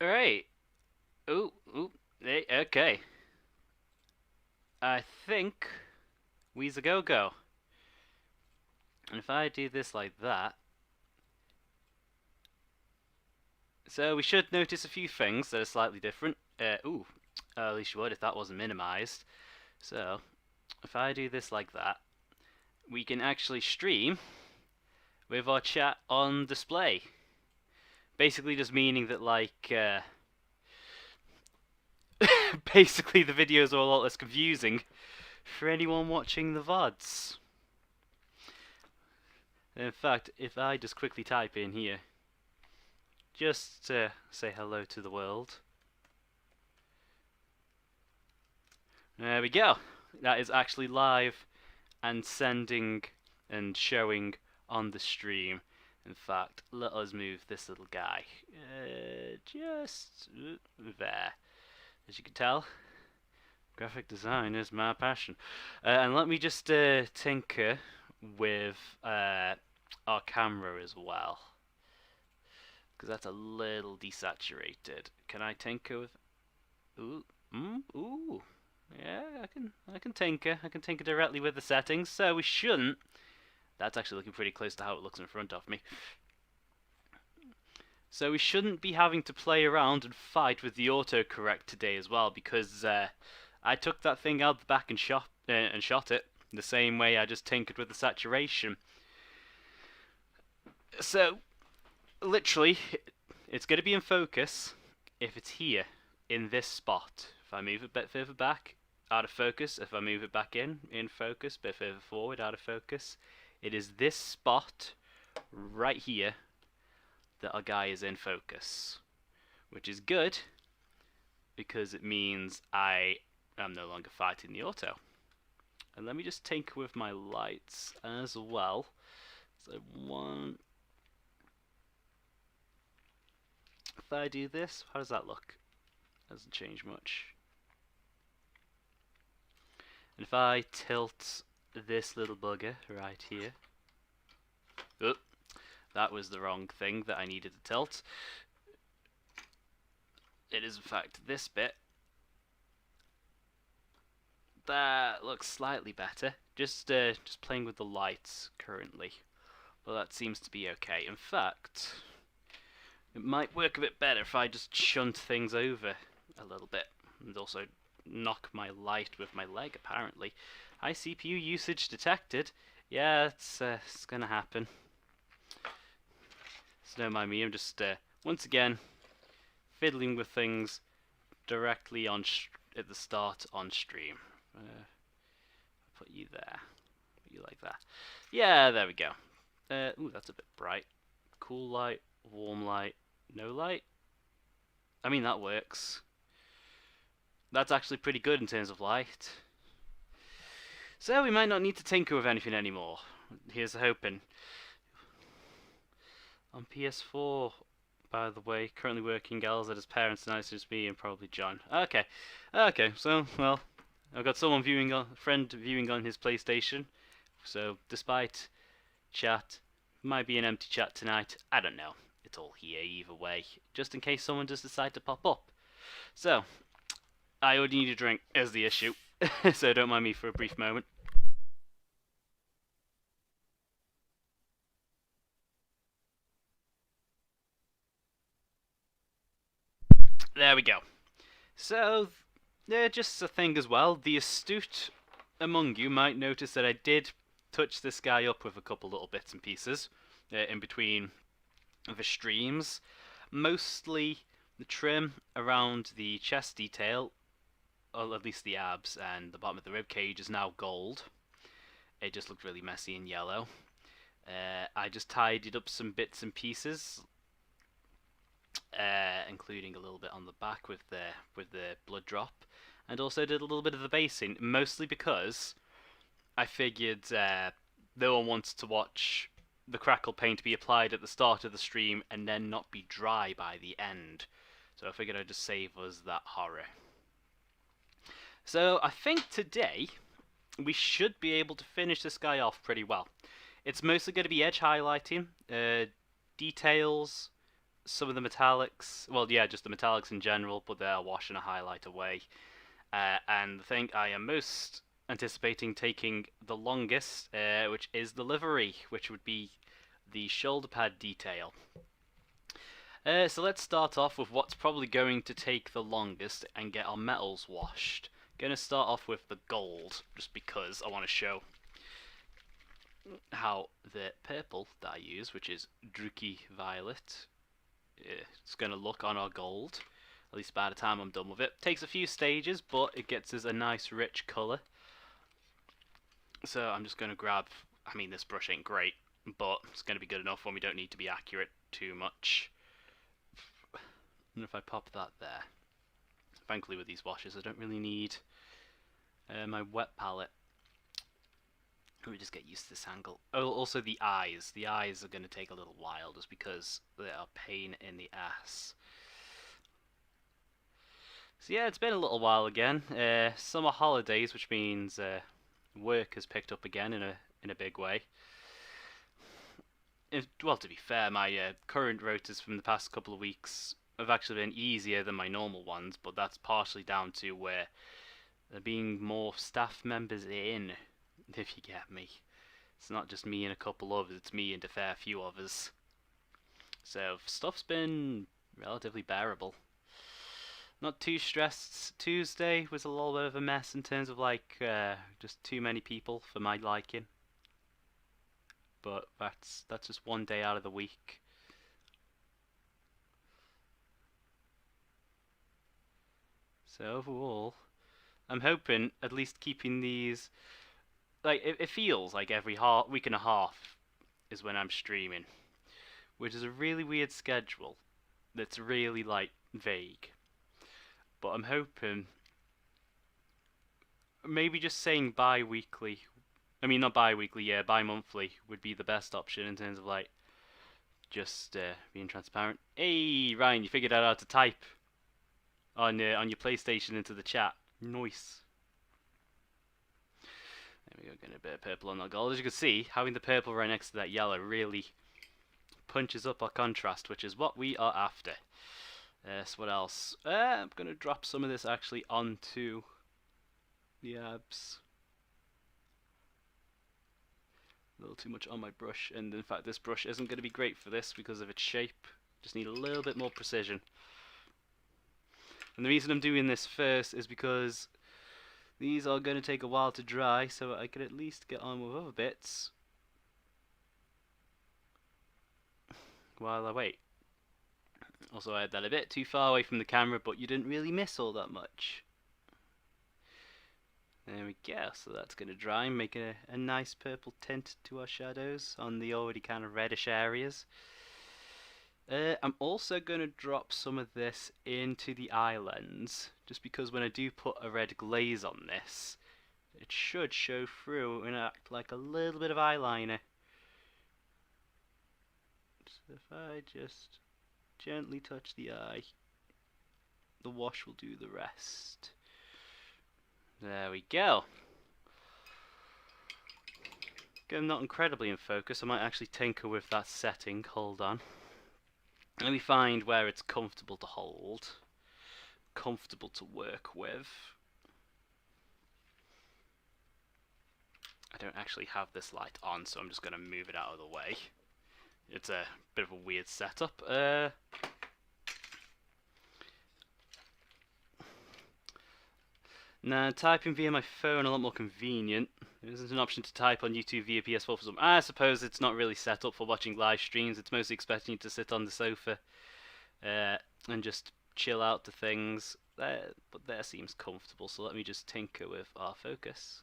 Alright. Ooh, ooh. Hey, okay. I think we's a go-go. And if I do this like that... So we should notice a few things that are slightly different. At least you would if that wasn't minimized. So, if I do this like that, we can actually stream with our chat on display. Basically just meaning that, like, basically the videos are a lot less confusing for anyone watching the VODs. In fact, if I just quickly type in here, just to say hello to the world. There we go. That is actually live and sending and showing on the stream. In fact, let us move this little guy just there. As you can tell, graphic design is my passion. And let me just tinker with our camera as well, because that's a little desaturated. Can I tinker with? Ooh, ooh. Yeah, I can tinker. I can tinker directly with the settings, so we shouldn't. That's actually looking pretty close to how it looks in front of me. So we shouldn't be having to play around and fight with the autocorrect today as well, because I took that thing out the back and shot it the same way I just tinkered with the saturation. So literally, it's going to be in focus if it's here in this spot. If I move it a bit further back, out of focus. If I move it back in focus, a bit further forward, out of focus. It is this spot right here that our guy is in focus, which is good because it means I am no longer fighting the auto. And let me just tinker with my lights as well. So if I do this, how does that look? Doesn't change much. And if I tilt this little bugger right here, oh, that was the wrong thing that I needed to tilt. It is in fact this bit. That looks slightly better. Just playing with the lights currently, but that seems to be okay. In fact, it might work a bit better if I just shunt things over a little bit, and also knock my light with my leg, apparently. High CPU usage detected. Yeah, it's gonna happen. So don't mind me, I'm just, once again, fiddling with things directly on at the start on stream. Put you there. Put you like that. Yeah, there we go. Ooh, that's a bit bright. Cool light, warm light, no light. I mean, that works. That's actually pretty good in terms of light. So we might not need to tinker with anything anymore. Here's hoping. On PS4, by the way, currently working gals at his parents, and it's just me and probably John. Okay, so, well, I've got someone viewing, a friend viewing on his PlayStation, so despite chat, might be an empty chat tonight, I don't know. It's all here either way, just in case someone does decide to pop up. So, I already need a drink, is the issue, so don't mind me for a brief moment. There we go. So, just a thing as well, the astute among you might notice that I did touch this guy up with a couple little bits and pieces in between the streams. Mostly the trim around the chest detail, or at least the abs, and the bottom of the rib cage is now gold. It just looked really messy and yellow. I just tidied up some bits and pieces, including a little bit on the back with the blood drop, and also did a little bit of the basing, mostly because I figured no one wants to watch the crackle paint be applied at the start of the stream and then not be dry by the end. So I figured I'd just save us that horror. So I think today we should be able to finish this guy off pretty well. It's mostly going to be edge highlighting, details, some of the metallics. Well, yeah, just the metallics in general, but they're wash and a highlight away. And the thing I am most anticipating taking the longest, which is the livery, which would be the shoulder pad detail. So let's start off with what's probably going to take the longest and get our metals washed. Going to start off with the gold, just because I want to show how the purple that I use, which is Druki Violet, it's going to look on our gold, at least by the time I'm done with it. Takes a few stages, but it gets us a nice rich colour. So I'm just going to grab, I mean this brush ain't great, but it's going to be good enough when we don't need to be accurate too much. And if I pop that there, thankfully with these washes I don't really need my wet palette. Let me just get used to this angle. Oh, also the eyes. The eyes are going to take a little while just because they are a pain in the ass. So yeah, it's been a little while again. Summer holidays, which means work has picked up again in a big way. Well, to be fair, my current rotas from the past couple of weeks have actually been easier than my normal ones, but that's partially down to where there being more staff members in, if you get me. It's not just me and a couple others, it's me and a fair few others. So stuff's been relatively bearable. Not too stressed. Tuesday was a little bit of a mess in terms of like just too many people for my liking. But that's just one day out of the week. So overall, I'm hoping at least keeping these, like it feels like every week and a half is when I'm streaming, which is a really weird schedule that's really like vague. But I'm hoping maybe just saying bi-weekly, I mean not bi-weekly, yeah, bi-monthly would be the best option in terms of like just being transparent. Hey Ryan, you figured out how to type on your PlayStation into the chat. Nice. There we go, getting a bit of purple on that gold. As you can see, having the purple right next to that yellow really punches up our contrast, which is what we are after. So what else? I'm going to drop some of this actually onto the abs. A little too much on my brush, and in fact this brush isn't going to be great for this because of its shape. Just need a little bit more precision. And the reason I'm doing this first is because these are going to take a while to dry, so I can at least get on with other bits while I wait. Also, I had that a bit too far away from the camera, but you didn't really miss all that much. There we go, so that's going to dry, make a nice purple tint to our shadows on the already kind of reddish areas. I'm also going to drop some of this into the eye lens, just because when I do put a red glaze on this, it should show through and act like a little bit of eyeliner. So if I just gently touch the eye, the wash will do the rest. There we go. I'm not incredibly in focus. I might actually tinker with that setting. Hold on. Let me find where it's comfortable to hold, comfortable to work with. I don't actually have this light on, so I'm just going to move it out of the way. It's a bit of a weird setup. Now, typing via my phone a lot more convenient. There isn't an option to type on YouTube via PS4 for some. I suppose it's not really set up for watching live streams. It's mostly expecting you to sit on the sofa and just chill out to things. But there seems comfortable, so let me just tinker with our focus.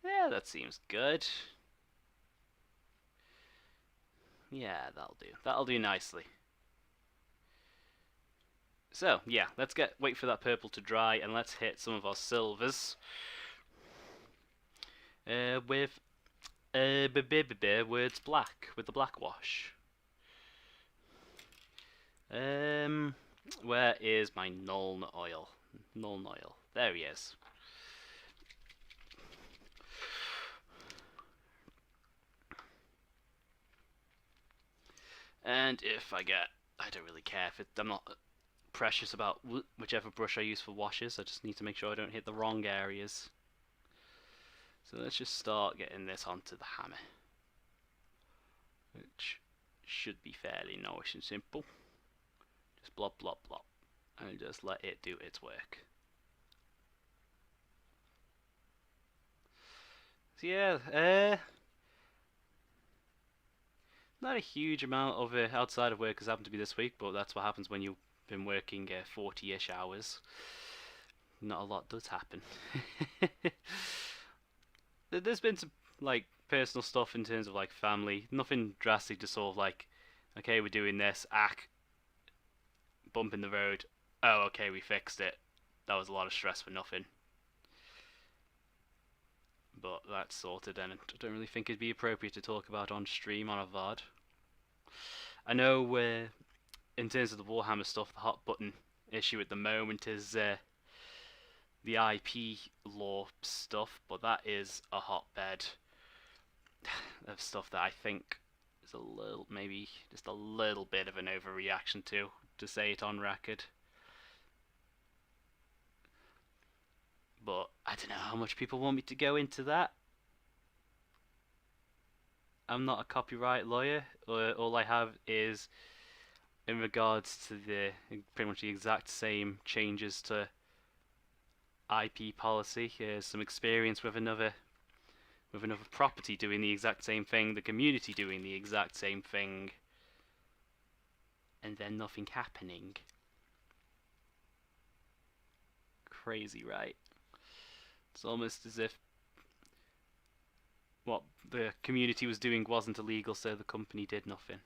Yeah, that seems good. Yeah, that'll do. That'll do nicely. So, yeah, let's wait for that purple to dry, and let's hit some of our silvers with words black, with the black wash. Where is my Nuln oil? Nuln oil. There he is. And if I get, I don't really care if I'm not precious about whichever brush I use for washes. I just need to make sure I don't hit the wrong areas. So let's just start getting this onto the hammer, which should be fairly nice and simple. Just blop, blop, blop, and just let it do its work. So yeah, not a huge amount of outside of work has happened to me this week, but that's what happens when you've been working 40-ish hours. Not a lot does happen. There's been some like personal stuff in terms of like family, nothing drastic, just sort of like, okay, we're doing this, bump in the road, oh okay, we fixed it. That was a lot of stress for nothing. But that's sorted, and I don't really think it'd be appropriate to talk about on stream on a VOD. I know in terms of the Warhammer stuff, the hot button issue at the moment is the IP law stuff, but that is a hotbed of stuff that I think is a little, maybe just a little bit of an overreaction to say it on record. But I don't know how much people want me to go into that. I'm not a copyright lawyer. All I have is, in regards to the pretty much the exact same changes to IP policy, some experience with another property doing the exact same thing, the community doing the exact same thing, and then nothing happening. Crazy, right? It's almost as if what the community was doing wasn't illegal, so the company did nothing.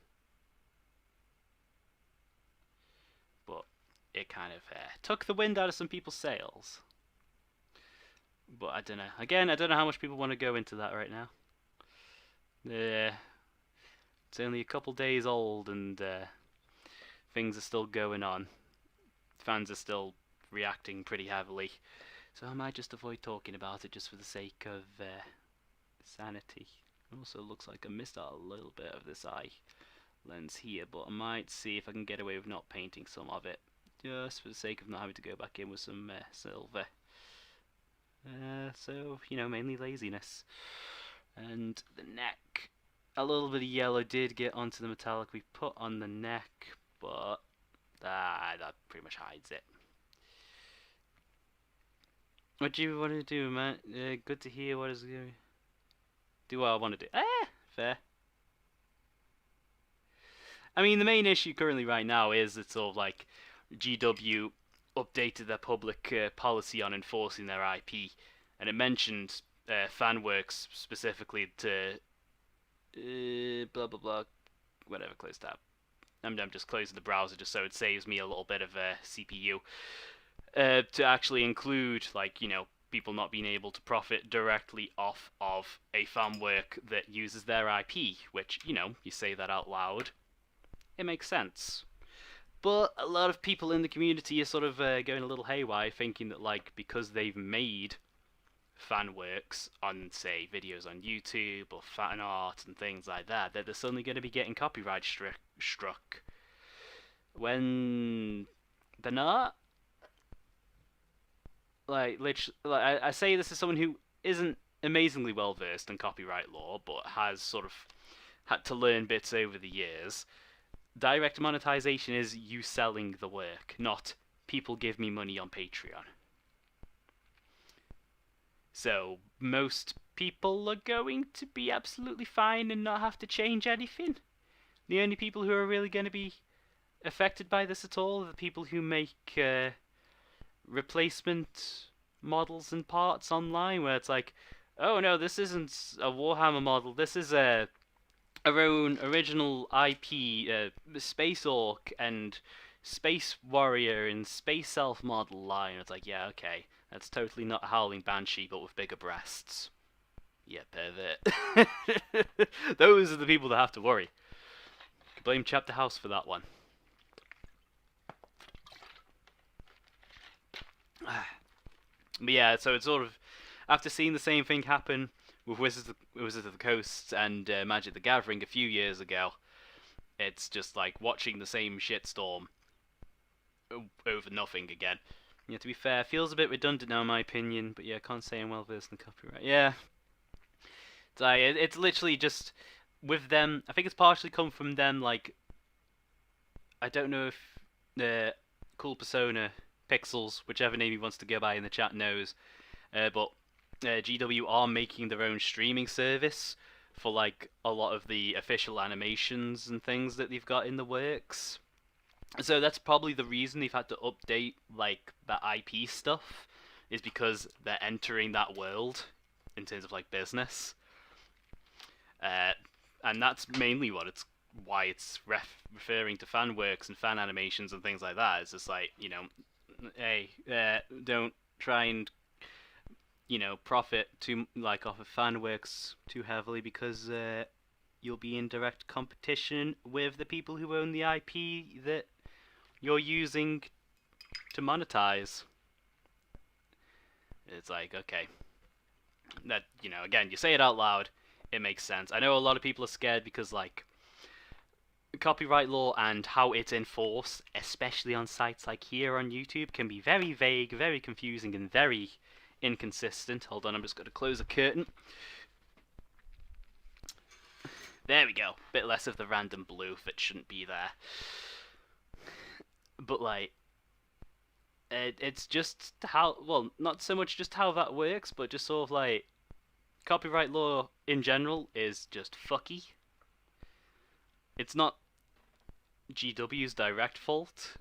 But it kind of took the wind out of some people's sails. But I don't know. Again, I don't know how much people want to go into that right now. It's only a couple days old, and things are still going on. Fans are still reacting pretty heavily. So I might just avoid talking about it just for the sake of sanity. It also looks like I missed out a little bit of this eye lens here, but I might see if I can get away with not painting some of it, just for the sake of not having to go back in with some silver. So, you know, mainly laziness. And the neck, a little bit of yellow did get onto the metallic we put on the neck, but that pretty much hides it. What do you want to do, man? Good to hear. What is going? Do what I want to do. Fair. I mean, the main issue currently right now is that sort of like GW updated their public policy on enforcing their IP, and it mentioned FanWorks specifically to blah blah blah, whatever. Close tab. I'm just closing the browser just so it saves me a little bit of CPU. To actually include, like, you know, people not being able to profit directly off of a fan work that uses their IP, which, you know, you say that out loud, it makes sense. But a lot of people in the community are sort of going a little haywire, thinking that, like, because they've made fan works on, say, videos on YouTube or fan art and things like that, that they're suddenly going to be getting copyright struck. When they're not. Like, literally, like, I say this as someone who isn't amazingly well versed in copyright law, but has sort of had to learn bits over the years. Direct monetization is you selling the work, not people give me money on Patreon. So most people are going to be absolutely fine and not have to change anything. The only people who are really going to be affected by this at all are the people who make replacement models and parts online, where it's like, oh no, this isn't a Warhammer model, this is our own original IP, Space Orc and Space Warrior and Space Elf model line. It's like, yeah, okay, that's totally not a Howling Banshee, but with bigger breasts. Yeah, pervert. Those are the people that have to worry. Blame Chapter House for that one. But yeah, so it's sort of, after seeing the same thing happen with Wizards of the Coast and Magic the Gathering a few years ago, It's just like watching the same shitstorm over nothing again. Yeah, to be fair, feels a bit redundant now in my opinion, but yeah, can't say I'm well versed in copyright. Yeah, it's literally just with them. I think it's partially come from them. Like, I don't know if the Cool Persona Pixels, whichever name he wants to go by in the chat, knows, but GW are making their own streaming service for like a lot of the official animations and things that they've got in the works. So that's probably the reason they've had to update like the IP stuff, is because they're entering that world in terms of like business, uh, and that's mainly why it's referring to fan works and fan animations and things like that. It's just like, hey, don't try and profit too like off of fan works too heavily, because you'll be in direct competition with the people who own the IP that you're using to monetize. It's like, okay, that again, you say it out loud, it makes sense. I know a lot of people are scared because like copyright law and how it's enforced, especially on sites like here on YouTube, can be very vague, very confusing, and very inconsistent. Hold on, I'm just going to close a curtain. There we go. Bit less of the random blue that shouldn't be there. But like, it's just how, well, not so much just how that works, but just sort of like copyright law in general is just fucky. It's not GW's direct fault.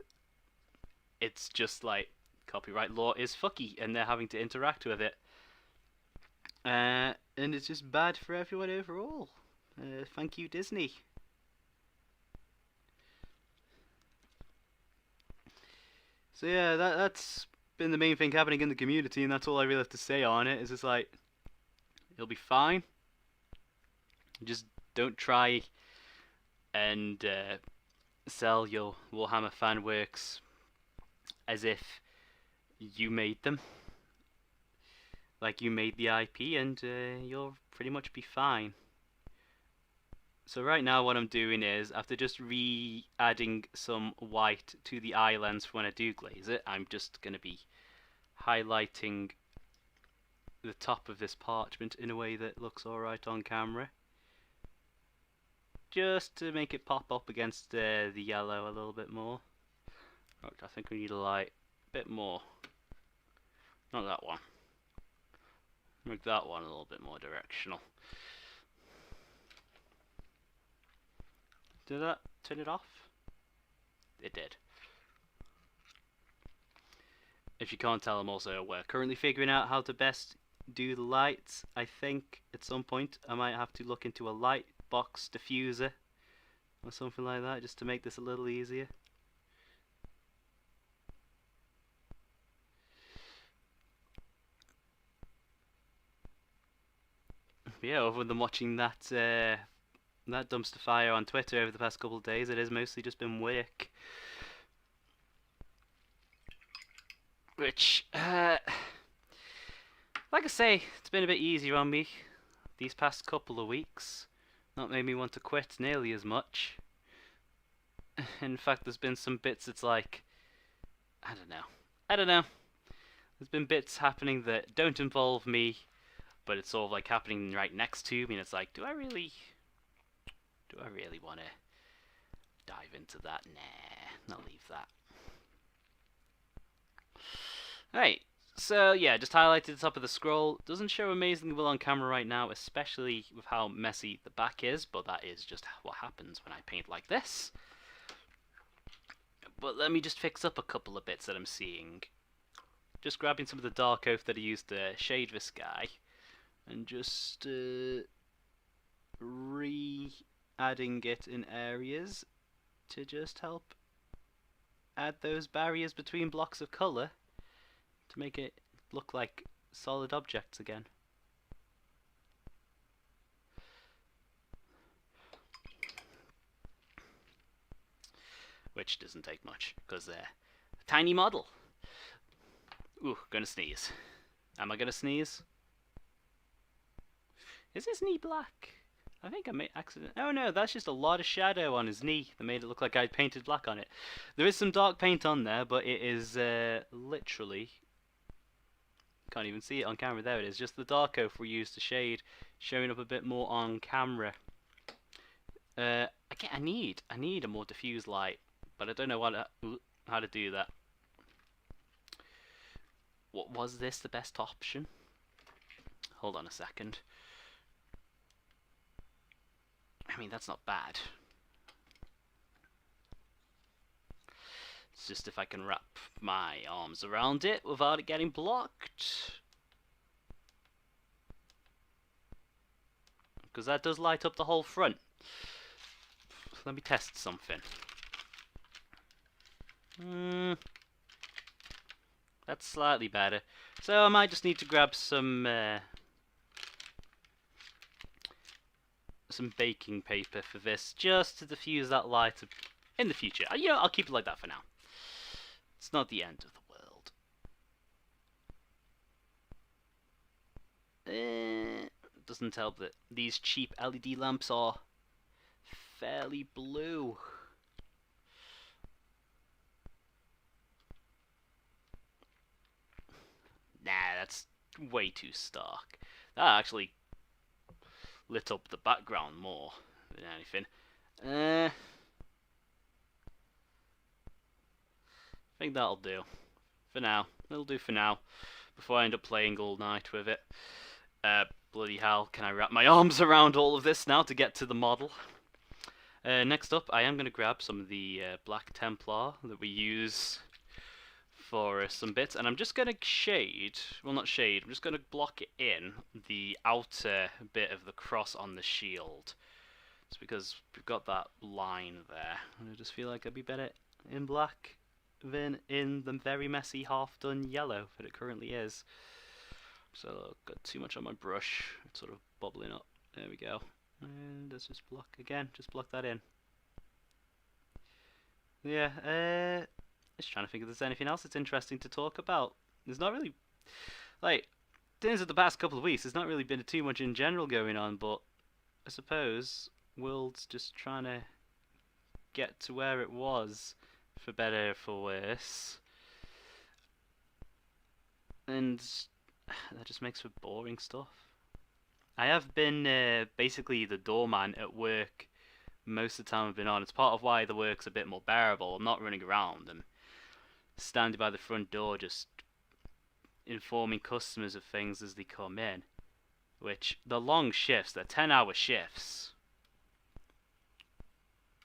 It's just like copyright law is fucky and they're having to interact with it. And it's just bad for everyone overall. Thank you, Disney. So yeah, that's been the main thing happening in the community, and that's all I really have to say on it. Is just like, it'll be fine. Just don't try and sell your Warhammer fan works as if you made them, like you made the IP, and you'll pretty much be fine. So right now what I'm doing is, after just re-adding some white to the eye lens when I do glaze it, I'm just going to be highlighting the top of this parchment in a way that looks alright on camera, just to make it pop up against the yellow a little bit more. I think we need a light bit more. Not that one. Make that one a little bit more directional. Did that turn it off? It did. If you can't tell, I'm also currently figuring out how to best do the lights. I think at some point I might have to look into a light box diffuser or something like that, just to make this a little easier. But yeah, other than watching that dumpster fire on Twitter over the past couple of days, it has mostly just been work. Which, like I say, it's been a bit easier on me these past couple of weeks. Not made me want to quit nearly as much. In fact, there's been some bits it's like, I don't know. There's been bits happening that don't involve me, but it's sort of like happening right next to me, and it's like, do I really want to dive into that? Nah, I'll leave that. Right, so yeah, just highlighted the top of the scroll. Doesn't show amazingly well on camera right now, especially with how messy the back is, but that is just what happens when I paint like this. But let me just fix up a couple of bits that I'm seeing. Just grabbing some of the dark oak that I used to shade this guy, and just re-adding it in areas to just help add those barriers between blocks of colour to make it look like solid objects again. Which doesn't take much, because they're a tiny model. Ooh, gonna sneeze. Am I gonna sneeze? Is this knee black? I think I made accident. Oh no, that's just a lot of shadow on his knee that made it look like I'd painted black on it. There is some dark paint on there, but it is literally, can't even see it on camera. There it is. Just the dark oak we used to shade, showing up a bit more on camera. Again, I need a more diffuse light, but I don't know how to do that. What was this the best option? Hold on a second. I mean, that's not bad. It's just if I can wrap my arms around it without it getting blocked. Because that does light up the whole front. Let me test something. That's slightly better. So I might just need to grab some baking paper for this, just to diffuse that light in the future. You know, I'll keep it like that for now. It's not the end of the world. Doesn't help that these cheap LED lamps are fairly blue. Nah, that's way too stark. That actually lit up the background more than anything. I think that'll do. For now. It'll do for now. Before I end up playing all night with it. Bloody hell, can I wrap my arms around all of this now to get to the model? Next up, I am going to grab some of the Black Templar that we use for some bits, and I'm just going to shade, well not shade, I'm just going to block in the outer bit of the cross on the shield. It's because we've got that line there, and I just feel like it'd be better in black than in the very messy half-done yellow that it currently is. So I've got too much on my brush, it's sort of bubbling up. There we go. And let's just block again, just block that in. Yeah, just trying to think if there's anything else that's interesting to talk about. There's not really, like, in terms of the past couple of weeks, there's not really been too much in general going on, but I suppose world's just trying to get to where it was, for better or for worse. And that just makes for boring stuff. I have been basically the doorman at work most of the time I've been on. It's part of why the work's a bit more bearable. I'm not running around and standing by the front door just informing customers of things as they come in. Which, they're long shifts, they're 10-hour shifts.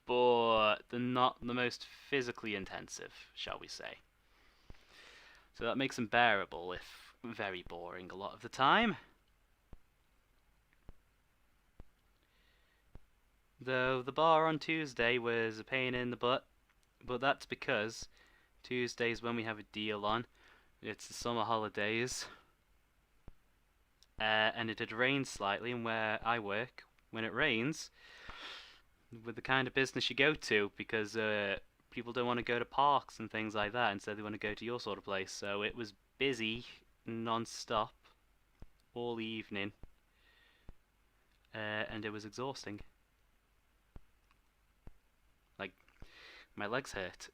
But they're not the most physically intensive, shall we say. So that makes them bearable, if very boring a lot of the time. Though the bar on Tuesday was a pain in the butt, but that's because Tuesday's when we have a deal on. It's the summer holidays, and it had rained slightly, and where I work, when it rains, with the kind of business you go to, because people don't want to go to parks and things like that, instead they want to go to your sort of place, so it was busy non-stop all evening, and it was exhausting. Like, my legs hurt.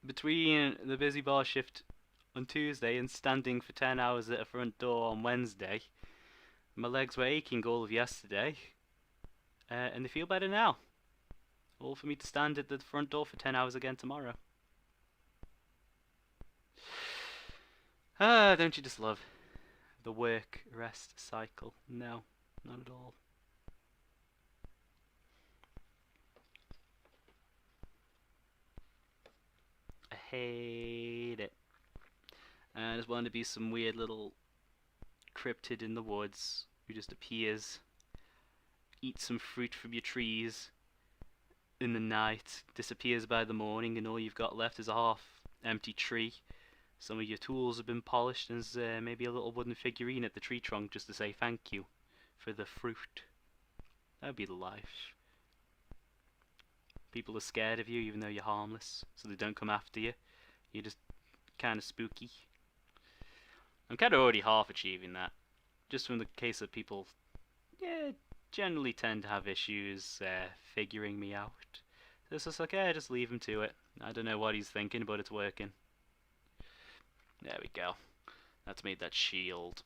Between the busy bar shift on Tuesday and standing for 10 hours at a front door on Wednesday, my legs were aching all of yesterday, and they feel better now. All for me to stand at the front door for 10 hours again tomorrow. Don't you just love the work-rest cycle? No, not at all. I hate it. I just wanted to be some weird little cryptid in the woods who just appears, eats some fruit from your trees in the night, disappears by the morning, and all you've got left is a half-empty tree. Some of your tools have been polished, and there's maybe a little wooden figurine at the tree trunk just to say thank you for the fruit. That would be the life. People are scared of you even though you're harmless, so they don't come after you. You're just kind of spooky. I'm kind of already half achieving that. just from the case of people, yeah, generally tend to have issues figuring me out. So it's just okay, just leave him to it. I don't know what he's thinking, but it's working. There we go. That's made that shield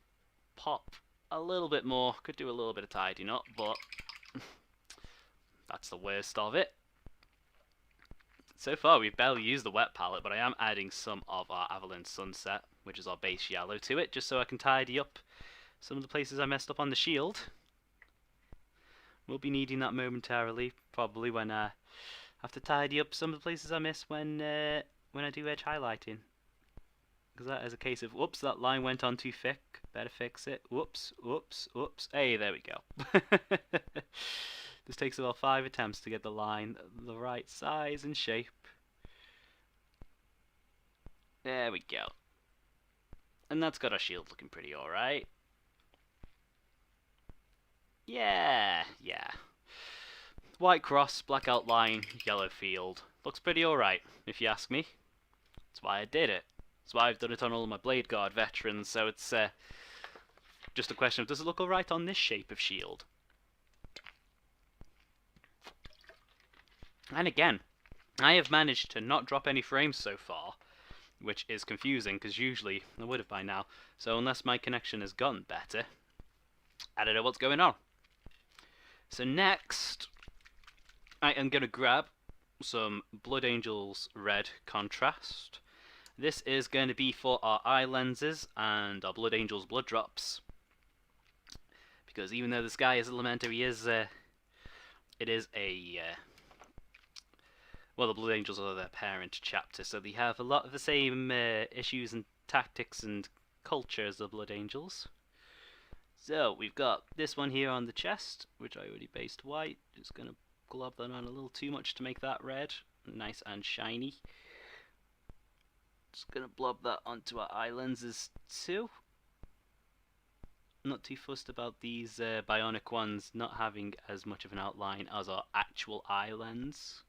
pop a little bit more. Could do a little bit of tidying up, but that's the worst of it. So far, we've barely used the wet palette, but I am adding some of our Avalon Sunset, which is our base yellow, to it, just so I can tidy up some of the places I messed up on the shield. We'll be needing that momentarily, probably when I have to tidy up some of the places I miss when I do edge highlighting. Because that is a case of, whoops, that line went on too thick, better fix it, whoops, whoops, whoops, hey, there we go. This takes about 5 attempts to get the line the right size and shape. There we go. And that's got our shield looking pretty alright. Yeah. White cross, black outline, yellow field. Looks pretty alright, if you ask me. That's why I did it. That's why I've done it on all of my Blade Guard veterans, so it's just a question of, does it look alright on this shape of shield? And again, I have managed to not drop any frames so far, which is confusing, because usually I would have by now. So unless my connection has gotten better, I don't know what's going on. So next, I am going to grab some Blood Angels Red Contrast. This is going to be for our eye lenses and our Blood Angels Blood Drops. Because even though this guy is a Lamenter, he is, it is a... well, the Blood Angels are their parent chapter, so they have a lot of the same issues and tactics and culture as the Blood Angels. So, we've got this one here on the chest, which I already based white. Just going to glob that on a little too much to make that red. Nice and shiny. Just going to blob that onto our eye lenses too. Not too fussed about these bionic ones not having as much of an outline as our actual eye lens.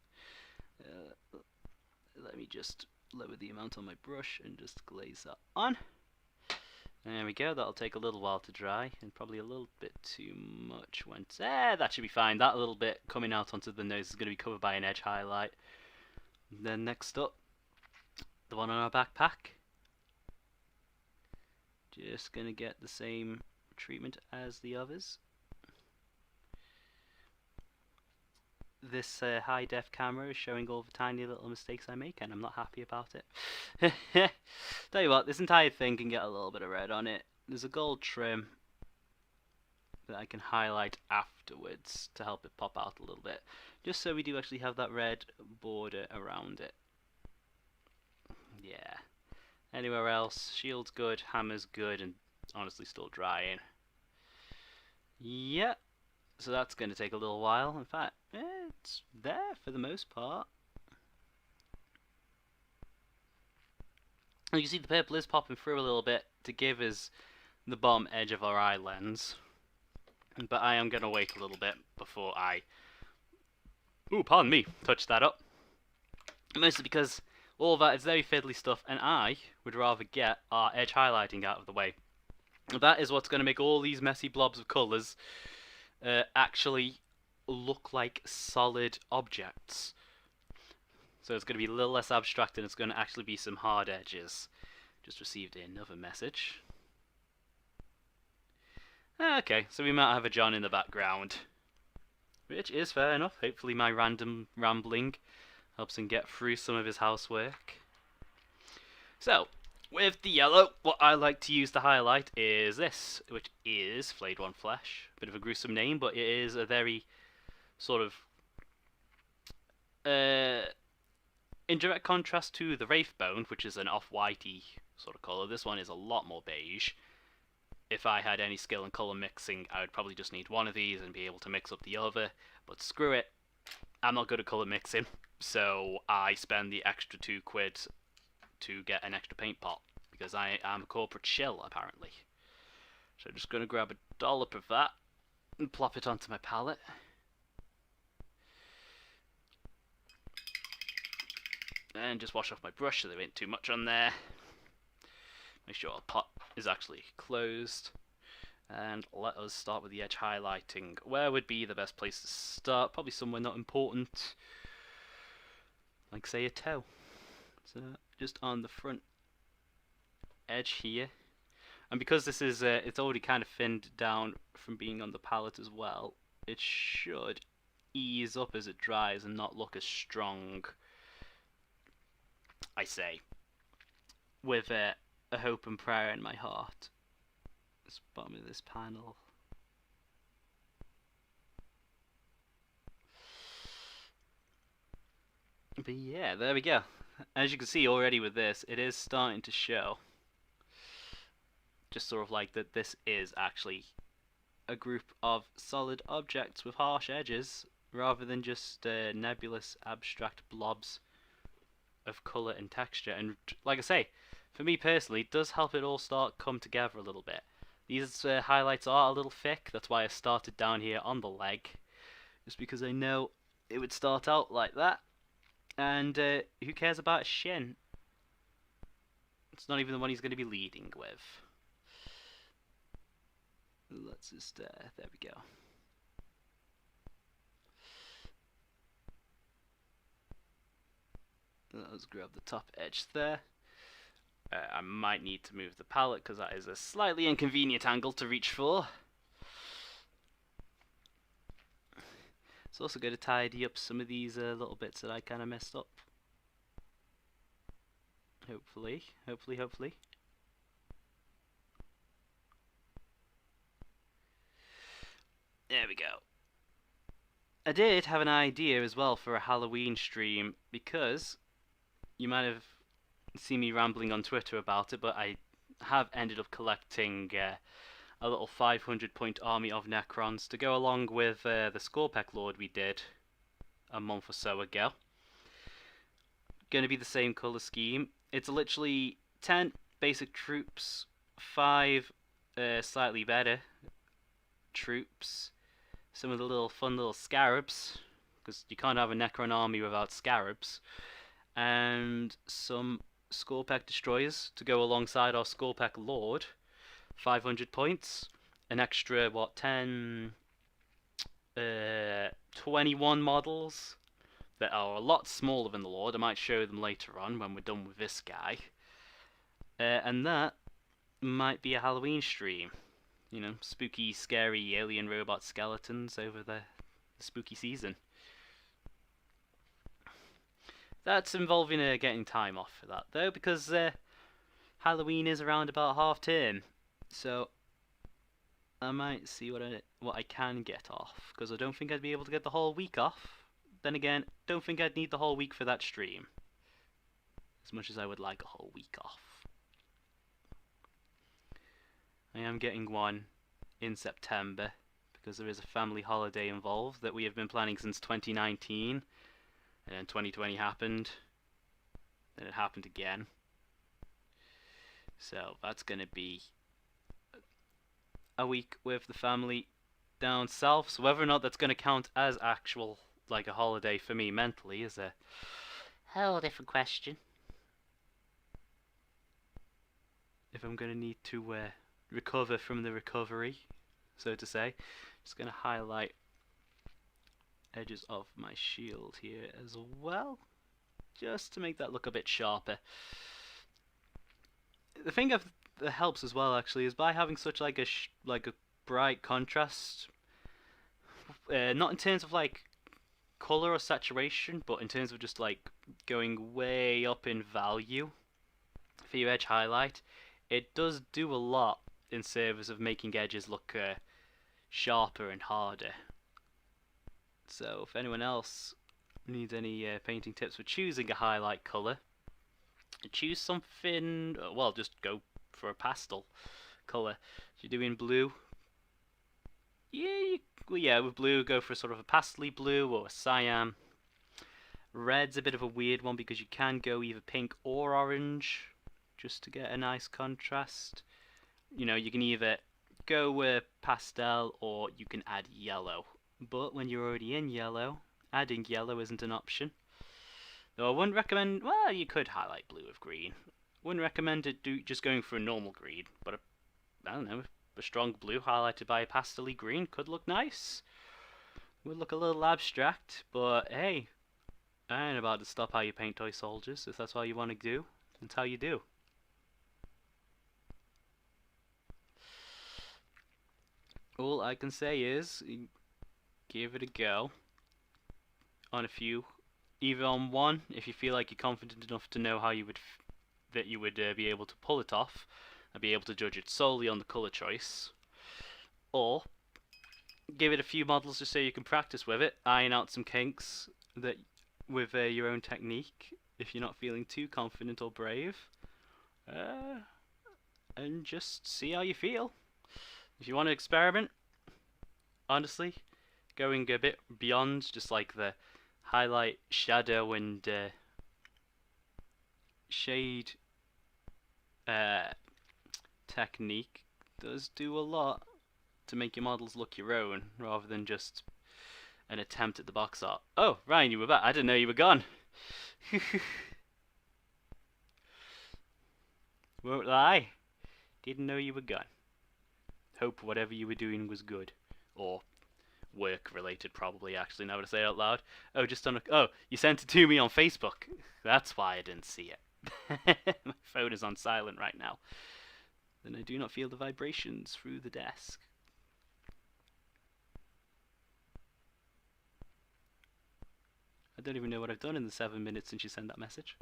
Let me just lower the amount on my brush and just glaze that on. There we go, that'll take a little while to dry, and probably a little bit too much went... that should be fine. That little bit coming out onto the nose is going to be covered by an edge highlight. And then next up, the one on our backpack. Just going to get the same treatment as the others. This high def camera is showing all the tiny little mistakes I make, and I'm not happy about it. Tell you what, this entire thing can get a little bit of red on it. There's a gold trim that I can highlight afterwards to help it pop out a little bit, just so we do actually have that red border around it. Yeah. Anywhere else, shield's good, hammer's good, and honestly still drying. Yep. So that's going to take a little while. In fact, it's there for the most part. You can see the purple is popping through a little bit to give us the bottom edge of our eye lens. But I am going to wait a little bit before I... ooh, pardon me, touch that up. Mostly because all that is very fiddly stuff, and I would rather get our edge highlighting out of the way. That is what's going to make all these messy blobs of colours actually look like solid objects. So it's going to be a little less abstract, and it's going to actually be some hard edges. Just received another message. Okay, so we might have a John in the background, which is fair enough. Hopefully my random rambling helps him get through some of his housework. So, with the yellow, what I like to use to highlight is this, which is Flayed One Flesh. Bit of a gruesome name, but it is a very sort of in direct contrast to the Wraithbone, which is an off-whitey sort of colour. This one is a lot more beige. If I had any skill in colour mixing, I would probably just need one of these and be able to mix up the other. But screw it, I'm not good at colour mixing, so I spend the extra £2 to get an extra paint pot, because I am a corporate shill, apparently. So I'm just going to grab a dollop of that and plop it onto my palette. And just wash off my brush so there ain't too much on there. Make sure our pot is actually closed. And let us start with the edge highlighting. Where would be the best place to start? Probably somewhere not important, like say a toe. So just on the front edge here. And because this is, it's already kind of thinned down from being on the palette as well, it should ease up as it dries and not look as strong, I say, with a hope and prayer in my heart. This bottom of this panel. But yeah, there we go. As you can see already with this, it is starting to show. Just sort of like that this is actually a group of solid objects with harsh edges, rather than just nebulous abstract blobs of colour and texture. And like I say, for me personally, it does help it all start come together a little bit. These highlights are a little thick, that's why I started down here on the leg, just because I know it would start out like that. And who cares about a shin? It's not even the one he's going to be leading with. Let's just, there we go. Let's grab the top edge there. I might need to move the palette because that is a slightly inconvenient angle to reach for. It's also going to tidy up some of these little bits that I kind of messed up. Hopefully. There we go. I did have an idea as well for a Halloween stream, because you might have seen me rambling on Twitter about it, but I have ended up collecting a little 500 point army of Necrons to go along with the Scorpec Lord we did a month or so ago. Going to be the same colour scheme. It's literally 10 basic troops, 5 slightly better troops, some of the little fun little scarabs, because you can't have a Necron army without scarabs, and some Scorpec destroyers to go alongside our Scorpec Lord, 500 points, an extra, what, 21 models that are a lot smaller than the Lord. I might show them later on when we're done with this guy. And that might be a Halloween stream. You know, spooky, scary alien robot skeletons over the spooky season. That's involving getting time off for that, though, because Halloween is around about half term. So I might see what I can get off, because I don't think I'd be able to get the whole week off. Then again, don't think I'd need the whole week for that stream, as much as I would like a whole week off. I am getting one in September, because there is a family holiday involved that we have been planning since 2019, and then 2020 happened, then it happened again. So that's going to be a week with the family down south. So whether or not that's going to count as actual, like a holiday for me mentally, is a whole different question. If I'm going to need to recover from the recovery, so to say. Just going to highlight edges of my shield here as well, just to make that look a bit sharper. The thing that helps as well, actually, is by having such like a bright contrast, not in terms of like color or saturation, but in terms of just like going way up in value for your edge highlight. It does do a lot in service of making edges look sharper and harder. So if anyone else needs any painting tips for choosing a highlight colour, choose something, well, just go for a pastel colour. If you're doing blue, with blue, go for sort of a pastely blue or a cyan. Red's a bit of a weird one because you can go either pink or orange just to get a nice contrast. You know, you can either go with pastel or you can add yellow. But when you're already in yellow, adding yellow isn't an option. Though I wouldn't recommend, well, you could highlight blue with green. Wouldn't recommend just going for a normal green, but I don't know, A strong blue highlighted by a pastel green could look nice. Would look a little abstract, but hey, I ain't about to stop how you paint toy soldiers. If that's what you want to do, that's how you do. All I can say is, give it a go on a few. Either on one, if you feel like you're confident enough to know how you would be able to pull it off, and be able to judge it solely on the color choice, or give it a few models just so you can practice with it, iron out some kinks that with your own technique if you're not feeling too confident or brave, and just see how you feel. If you want to experiment, honestly, going a bit beyond just like the highlight, shadow, and shade technique does do a lot to make your models look your own, rather than just an attempt at the box art. Oh, Ryan, you were back. I didn't know you were gone. Won't lie. Didn't know you were gone. Hope whatever you were doing was good. Or work related, probably, actually, now that I say it out loud. Oh, you sent it to me on Facebook. That's why I didn't see it. My phone is on silent right now. Then I do not feel the vibrations through the desk. I don't even know what I've done in the 7 minutes since you sent that message.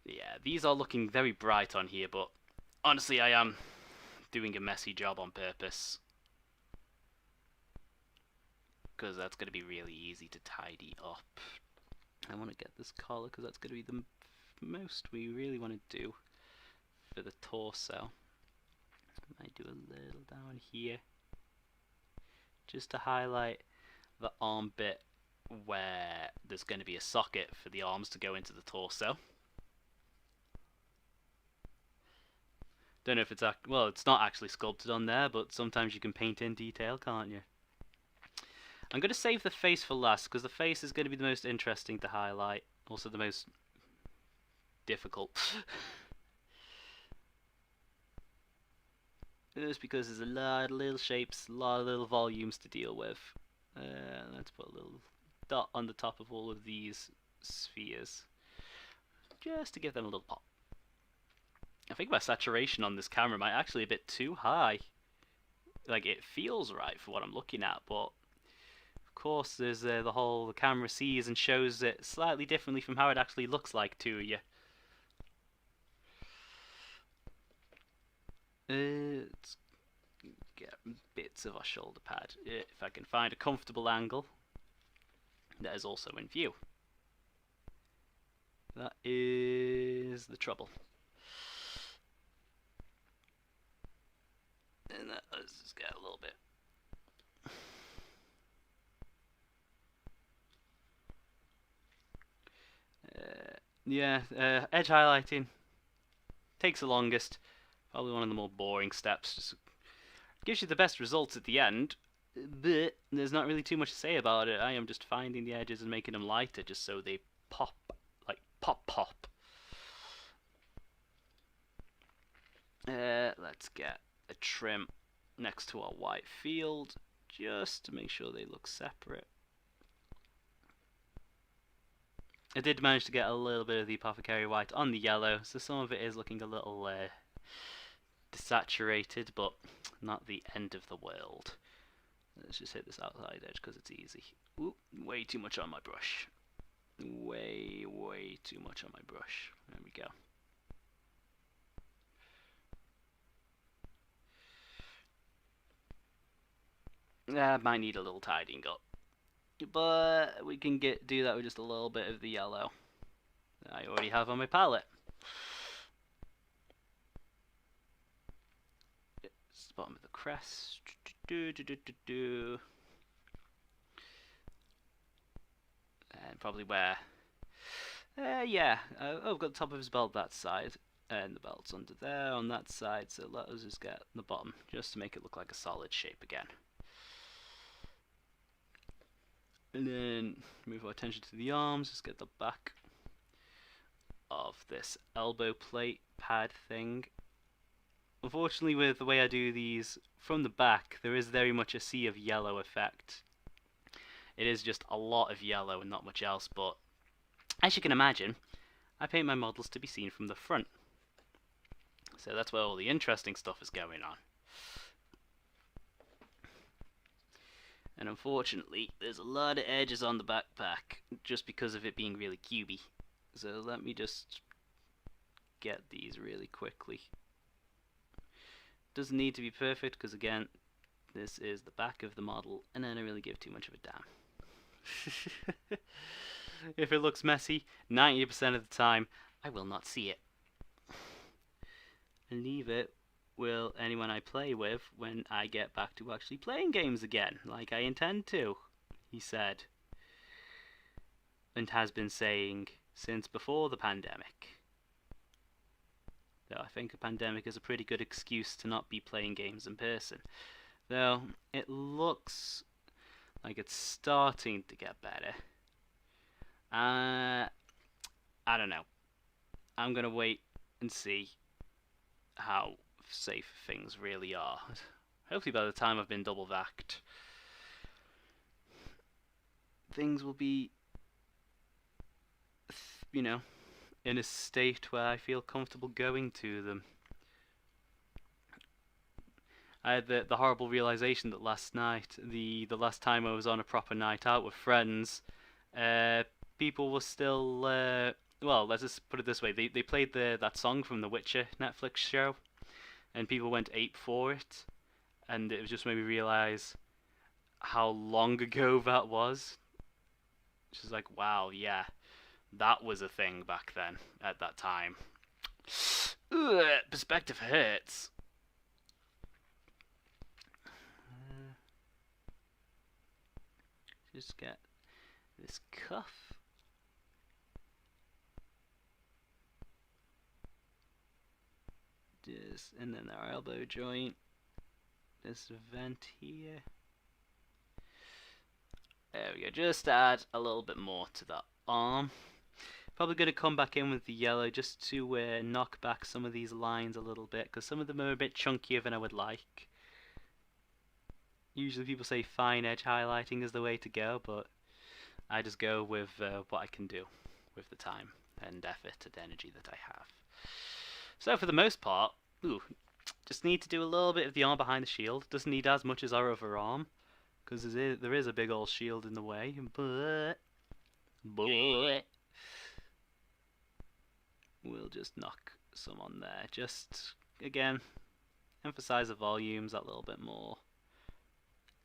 Yeah, these are looking very bright on here, but honestly I am doing a messy job on purpose, because that's going to be really easy to tidy up. I want to get this collar because that's going to be the most we really want to do for the torso. I might do a little down here just to highlight the arm bit where there's going to be a socket for the arms to go into the torso. Don't know if it's well, it's not actually sculpted on there, but sometimes you can paint in detail, can't you? I'm going to save the face for last, because the face is going to be the most interesting to highlight, also the most difficult. Just because there's a lot of little shapes, a lot of little volumes to deal with. Let's put a little dot on the top of all of these spheres, just to give them a little pop. I think my saturation on this camera might actually be a bit too high. Like, it feels right for what I'm looking at, but of course there's the camera sees and shows it slightly differently from how it actually looks like to you. Let's get bits of our shoulder pad, if I can find a comfortable angle that is also in view. That is the trouble. And let's just get a little bit. Edge highlighting takes the longest. Probably one of the more boring steps. Just gives you the best results at the end, but there's not really too much to say about it. I am just finding the edges and making them lighter just so they pop, like pop. Let's get a trim next to our white field just to make sure they look separate. I did manage to get a little bit of the apothecary white on the yellow, so some of it is looking a little desaturated, but not the end of the world. Let's just hit this outside edge because it's easy. Ooh, way too much on my brush. Way too much on my brush. There we go. Might need a little tidying up, but we can do that with just a little bit of the yellow that I already have on my palette. It's the bottom of the crest. And probably where. I've got the top of his belt that side, and the belt's under there on that side, so let us just get the bottom, just to make it look like a solid shape again. And then move our attention to the arms, just get the back of this elbow plate pad thing unfortunately with the way I do these from the back, there is very much a sea of yellow effect. It is just a lot of yellow and not much else, but as you can imagine, I paint my models to be seen from the front. So that's where all the interesting stuff is going on. And unfortunately, there's a lot of edges on the backpack, just because of it being really cubey. So let me just get these really quickly. Doesn't need to be perfect, because again, this is the back of the model, and I don't really give too much of a damn. If it looks messy, 90% of the time, I will not see it. And leave it will anyone I play with when I get back to actually playing games again, like I intend to, he said. And has been saying since before the pandemic. Though I think a pandemic is a pretty good excuse to not be playing games in person. Though it looks like it's starting to get better. I don't know. I'm gonna wait and see how safe things really are. Hopefully by the time I've been double vaxxed, things will be, you know, in a state where I feel comfortable going to them. I had the horrible realization that last night, the last time I was on a proper night out with friends, people were still, well, let's just put it this way, they played that song from the Witcher Netflix show, and people went ape for it, and it just made me realize how long ago that was. She's like, wow, yeah, that was a thing back then, at that time. Ugh, perspective hurts. Just get this cuff. And then our elbow joint. This vent here. There we go. Just add a little bit more to that arm. Probably going to come back in with the yellow just to knock back some of these lines a little bit, because some of them are a bit chunkier than I would like. Usually people say fine edge highlighting is the way to go, but I just go with what I can do with the time and effort and energy that I have. So for the most part, just need to do a little bit of the arm behind the shield. Doesn't need as much as our other arm, because there is a big old shield in the way, but we'll just knock some on there. Just, again, emphasize the volumes that little bit more.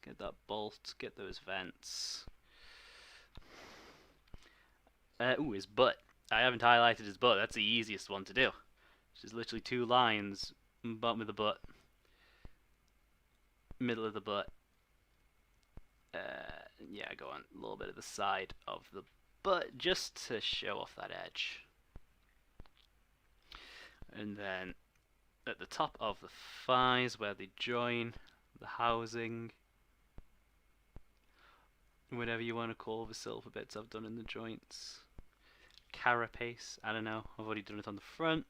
Get that bolt, get those vents. His butt. I haven't highlighted his butt. That's the easiest one to do. It's just literally 2 lines. Bottom of the butt. Middle of the butt. Yeah, go on. A little bit of the side of the butt, just to show off that edge. And then at the top of the thighs, where they join, the housing, whatever you want to call the silver bits I've done in the joints. Carapace, I don't know, I've already done it on the front.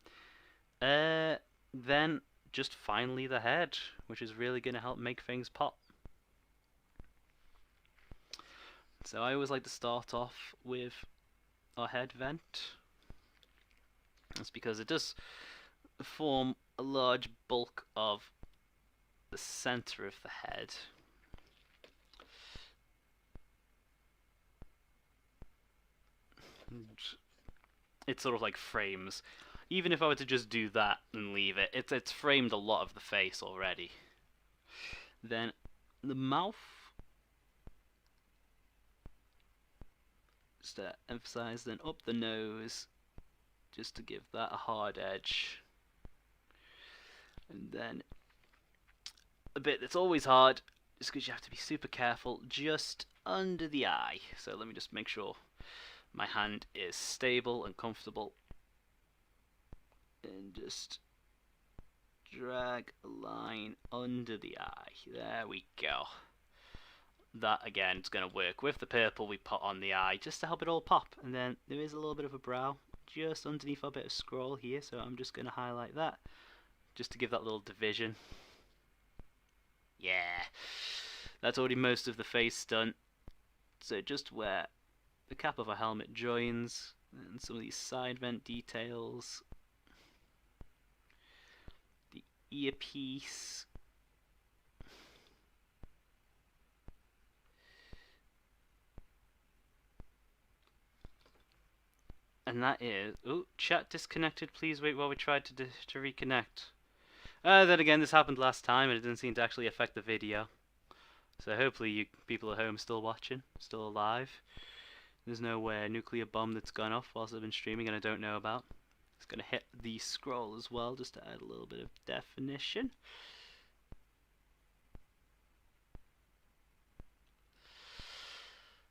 Then just finally the head, which is really going to help make things pop. So I always like to start off with our head vent. That's because it does form a large bulk of the center of the head. It sort of like frames. Even if I were to just do that and leave it, it's framed a lot of the face already. Then the mouth, just to emphasize, then up the nose, just to give that a hard edge. And then a bit that's always hard, just because you have to be super careful, just under the eye. So let me just make sure my hand is stable and comfortable. And just drag a line under the eye. There we go. That again is going to work with the purple we put on the eye, just to help it all pop. And then there is a little bit of a brow just underneath our bit of scroll here, so I'm just going to highlight that just to give that little division. Yeah, that's already most of the face done. So just where the cap of a helmet joins, and some of these side vent details, the earpiece, and that is... Oh, chat disconnected. Please wait while we try to reconnect. Then again, this happened last time, and it didn't seem to actually affect the video. So hopefully you people at home are still watching, still alive. There's no nuclear bomb that's gone off whilst I've been streaming and I don't know about. It's going to hit the scroll as well, just to add a little bit of definition.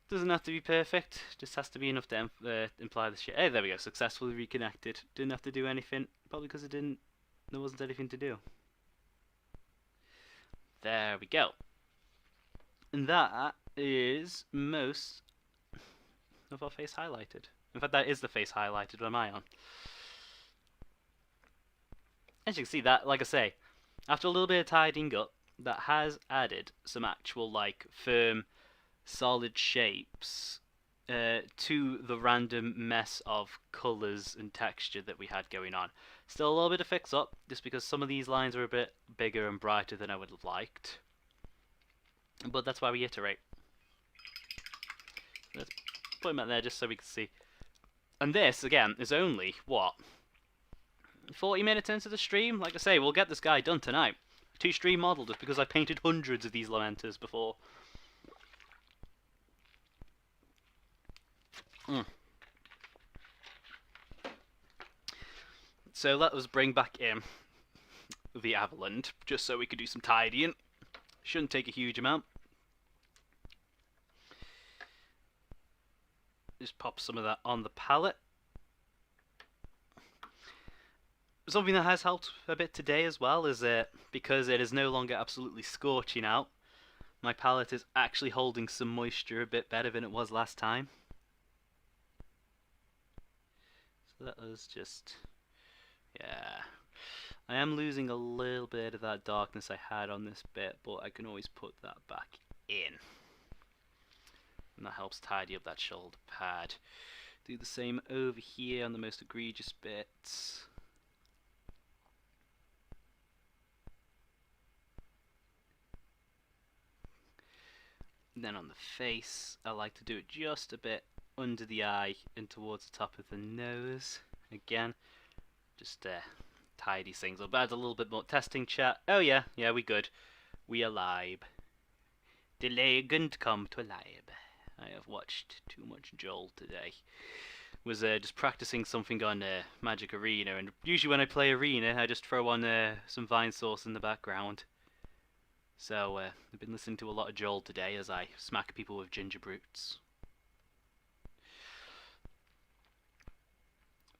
Doesn't have to be perfect, just has to be enough to imply the shit. Hey, there we go, successfully reconnected. Didn't have to do anything, probably because there wasn't anything to do. There we go. And that is most of our face highlighted. In fact, that is the face highlighted. What am I on? As you can see, that, like I say, after a little bit of tidying up, that has added some actual, like, firm, solid shapes to the random mess of colours and texture that we had going on. Still a little bit to fix up, just because some of these lines are a bit bigger and brighter than I would have liked. But that's why we iterate. Let's put him out there just so we can see. And this, again, is only, what, 40 minutes into the stream? Like I say, we'll get this guy done tonight. 2-stream model, just because I painted hundreds of these Lamenters before. So let us bring back in the Avaland, just so we could do some tidying. Shouldn't take a huge amount. Just pop some of that on the palette. Something that has helped a bit today as well is because it is no longer absolutely scorching out, my palette is actually holding some moisture a bit better than it was last time. So that was just... yeah. I am losing a little bit of that darkness I had on this bit, but I can always put that back in. And that helps tidy up that shoulder pad. Do the same over here on the most egregious bits. And then on the face, I like to do it just a bit under the eye and towards the top of the nose. Again, just tidy things up. Add a little bit more testing chat. Oh yeah, we good. We alive. The legend come to alive. I have watched too much Joel today. Was just practicing something on Magic Arena, and usually when I play Arena, I just throw on some Vine Sauce in the background. So I've been listening to a lot of Joel today as I smack people with ginger brutes.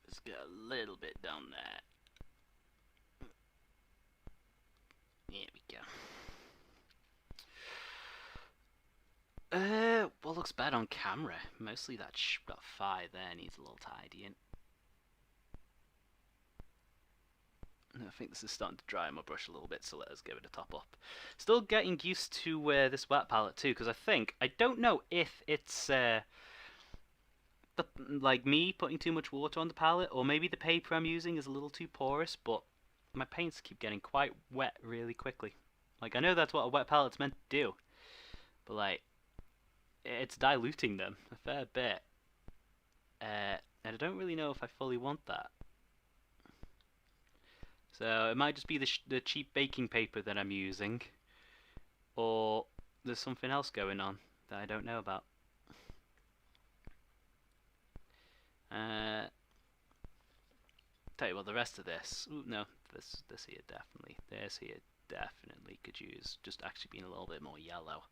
Let's get a little bit down there. There we go. What looks bad on camera? Mostly that fire there needs a little tidying. I think this is starting to dry my brush a little bit, so let us give it a top up. Still getting used to this wet palette too, because I don't know if it's like me putting too much water on the palette, or maybe the paper I'm using is a little too porous, but my paints keep getting quite wet really quickly. Like, I know that's what a wet palette's meant to do, but like, it's diluting them a fair bit. And I don't really know if I fully want that. So it might just be the cheap baking paper that I'm using, or there's something else going on that I don't know about. Tell you what, the rest of this, ooh, no, this here definitely could use just actually being a little bit more yellow.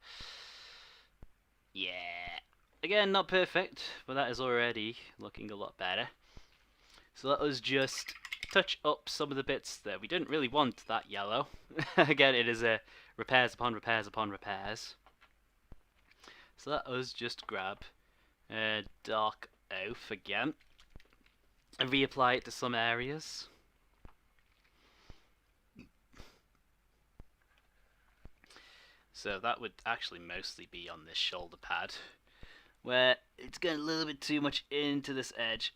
Yeah, again, not perfect, but that is already looking a lot better. So let us just touch up some of the bits that we didn't really want that yellow. Again, it is repairs upon repairs upon repairs. So let us just grab dark oaf again and reapply it to some areas. So that would actually mostly be on this shoulder pad, where it's getting a little bit too much into this edge.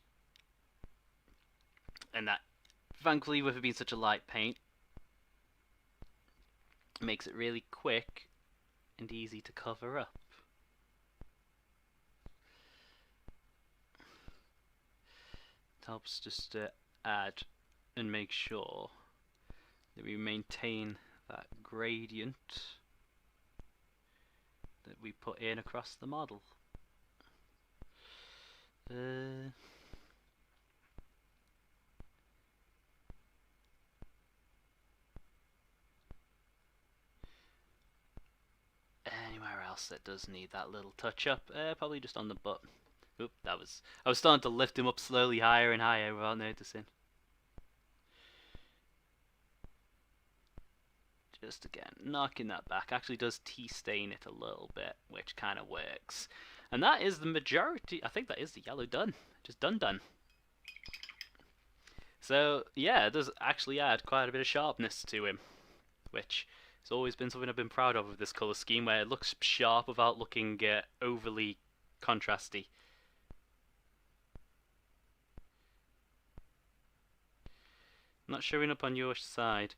And that, thankfully, with it being such a light paint, makes it really quick and easy to cover up. It helps just to add and make sure that we maintain that gradient that we put in across the model. Anywhere else that does need that little touch up? Probably just on the butt. Oop, I was starting to lift him up slowly higher and higher without noticing. Just again, knocking that back. Actually does tea-stain it a little bit, which kind of works. And that is the majority. I think that is the yellow done. Just done. So, yeah, it does actually add quite a bit of sharpness to him, which has always been something I've been proud of with this colour scheme, where it looks sharp without looking overly contrasty. Not showing up on your side.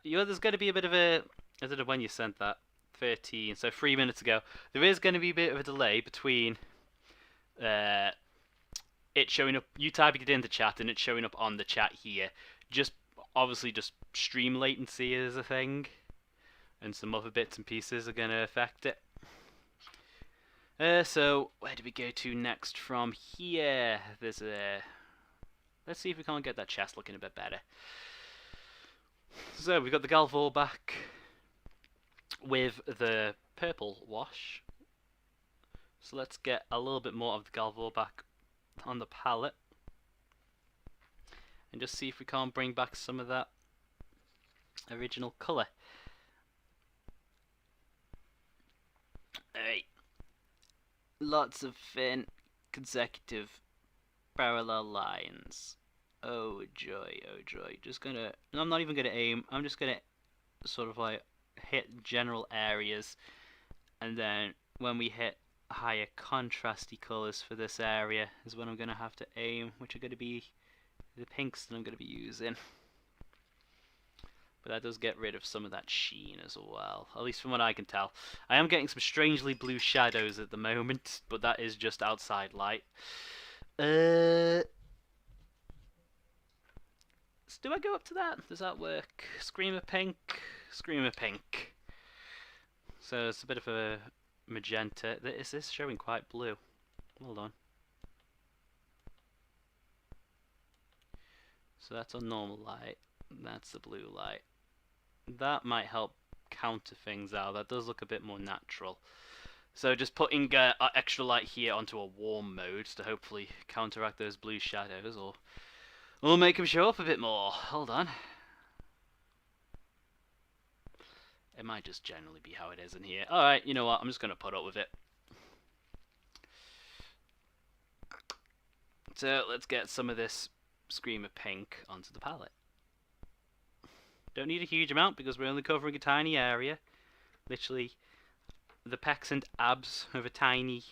There's going to be a bit of a... I don't know when you sent that. 13, so 3 minutes ago. There is going to be a bit of a delay between it showing up, you typing it into chat, and it showing up on the chat here. Obviously just stream latency is a thing, and some other bits and pieces are going to affect it. So where do we go to next from here? There's a... Let's see if we can't get that chest looking a bit better. So we've got the Galvor back with the purple wash. So let's get a little bit more of the Galvor back on the palette, and just see if we can't bring back some of that original colour. Alright. Lots of thin, consecutive, parallel lines. Oh joy, oh joy. I'm not even gonna aim, I'm just gonna sort of like hit general areas, and then when we hit higher contrasty colours for this area is when I'm gonna have to aim, which are gonna be the pinks that I'm gonna be using. But that does get rid of some of that sheen as well, at least from what I can tell. I am getting some strangely blue shadows at the moment, but that is just outside light. Do I go up to that? Does that work? Screamer pink, screamer pink. So it's a bit of a magenta. Is this showing quite blue? Hold on. So that's on normal light. That's the blue light. That might help counter things out. That does look a bit more natural. So just putting extra light here onto a warm mode to hopefully counteract those blue shadows, or we'll make them show up a bit more. Hold on. It might just generally be how it is in here. Alright, you know what? I'm just going to put up with it. So let's get some of this Screamer Pink onto the palette. Don't need a huge amount because we're only covering a tiny area. Literally the pecs and abs of a tiny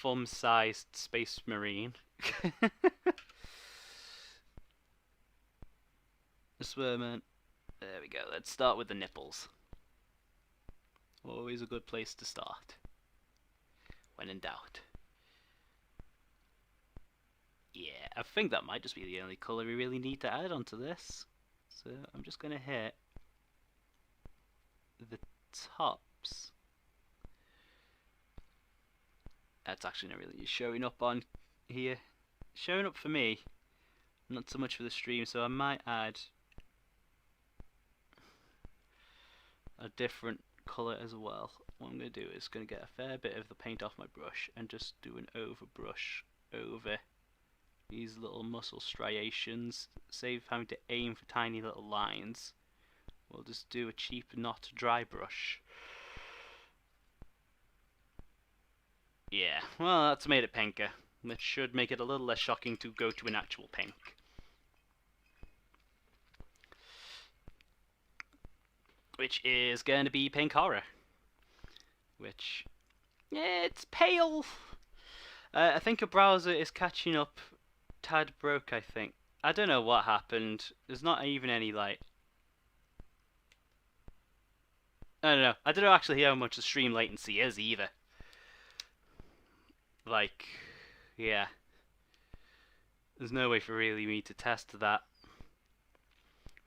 thumb-sized space marine. Swearman. There we go. Let's start with the nipples. Always a good place to start, when in doubt. Yeah, I think that might just be the only colour we really need to add onto this. So I'm just going to hit the tops. That's actually not really showing up on here. Showing up for me, not so much for the stream, so I might add a different colour as well. What I'm going to do is going to get a fair bit of the paint off my brush and just do an overbrush over these little muscle striations. Save having to aim for tiny little lines. We'll just do a cheap not dry brush. Yeah, well, that's made it pinker. That should make it a little less shocking to go to an actual pink. which is going to be pink horror, which, yeah, it's pale. I think a browser is catching up. Tad broke, I think. I don't know what happened. There's not even any like. I don't know. I don't know actually how much the stream latency is either. Like, yeah. There's no way for really me to test that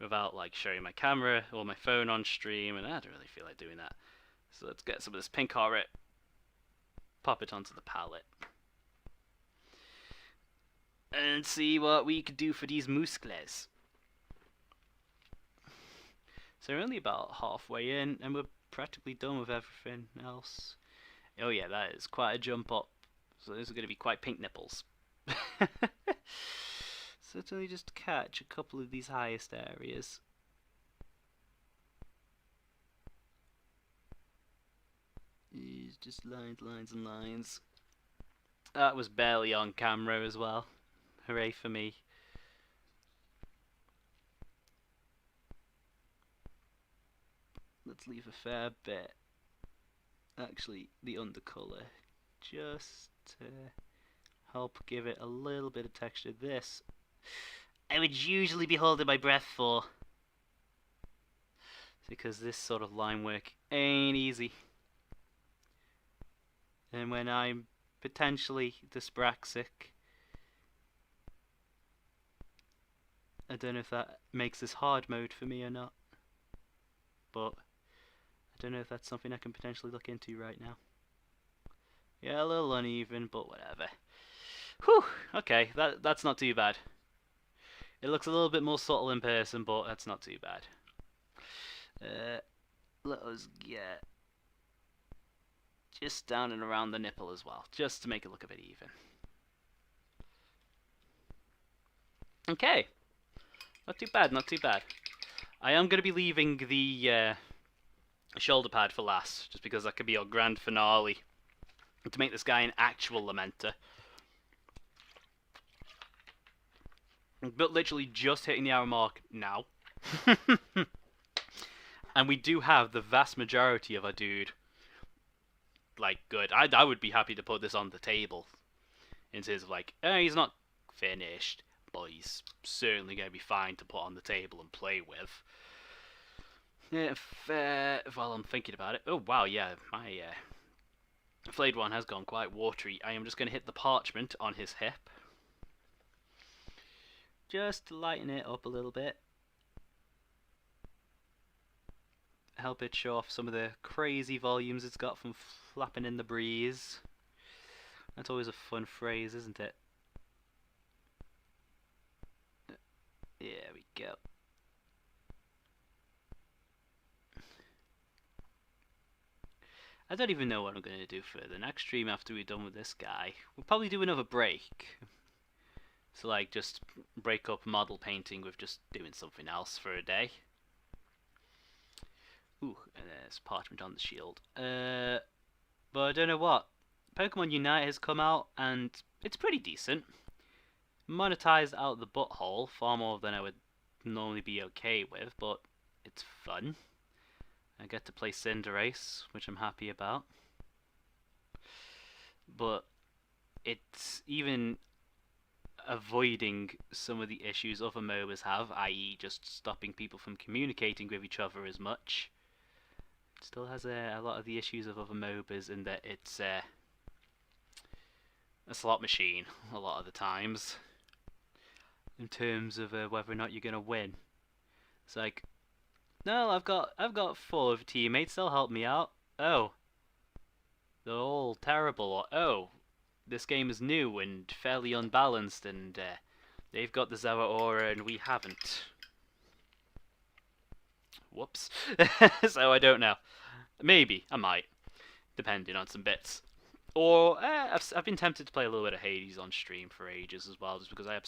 without like showing my camera or my phone on stream, and I don't really feel like doing that. So let's get some of this pink horror, pop it onto the palette, and see what we could do for these muscles. So we're only about halfway in, and we're practically done with everything else. Oh yeah, that is quite a jump up. So those are going to be quite pink nipples. So it's only just catch a couple of these highest areas. It's just lines, lines, and lines. That was barely on camera as well. Hooray for me. Let's leave a fair bit. Actually, the undercolour, just to help give it a little bit of texture. This I would usually be holding my breath for, because this sort of line work ain't easy. And when I'm potentially dyspraxic, I don't know if that makes this hard mode for me or not, but I don't know if that's something I can potentially look into right now. Yeah, a little uneven, but whatever. Whew, okay, that's not too bad. It looks a little bit more subtle in person, but that's not too bad. Let us get just down and around the nipple as well, just to make it look a bit even. Okay, not too bad, not too bad. I am going to be leaving the shoulder pad for last, just because that could be our grand finale, to make this guy an actual Lamenter. But literally just hitting the hour mark now. And we do have the vast majority of our dude, like, good. I would be happy to put this on the table, in terms of like, he's not finished, but he's certainly going to be fine to put on the table and play with. While I'm thinking about it, oh wow, yeah, my flayed one has gone quite watery. I am just going to hit the parchment on his hip, just to lighten it up a little bit, help it show off some of the crazy volumes it's got from flapping in the breeze. That's always a fun phrase, isn't it? There we go. I don't even know what I'm going to do for the next stream after we're done with this guy. We'll probably do another break. So like, just break up model painting with just doing something else for a day. Ooh, and there's parchment on the shield. But I don't know what. Pokemon Unite has come out, and it's pretty decent. Monetized out the butthole, far more than I would normally be okay with, but it's fun. I get to play Cinderace, which I'm happy about. But it's even avoiding some of the issues other MOBAs have, i.e. just stopping people from communicating with each other as much. It still has a lot of the issues of other MOBAs in that it's a slot machine a lot of the times, in terms of whether or not you're going to win. It's like, no, I've got 4 teammates, they'll help me out. Oh, they're all terrible. Or, oh, this game is new and fairly unbalanced, and they've got the Zeraora and we haven't. Whoops. So I don't know. Maybe I might, depending on some bits. Or I've been tempted to play a little bit of Hades on stream for ages as well, just because I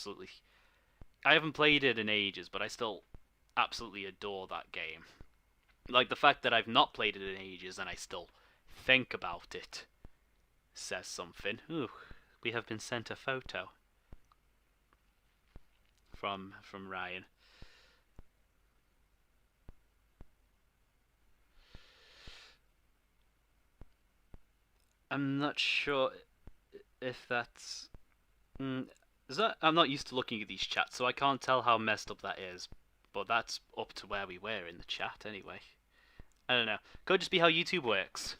haven't played it in ages, but I still absolutely adore that game. Like, the fact that I've not played it in ages and I still think about it says something. Ooh, we have been sent a photo from Ryan. I'm not sure if that's. Mm, is that? I'm not used to looking at these chats, so I can't tell how messed up that is. But that's up to where we were in the chat anyway. I don't know. Could just be how YouTube works.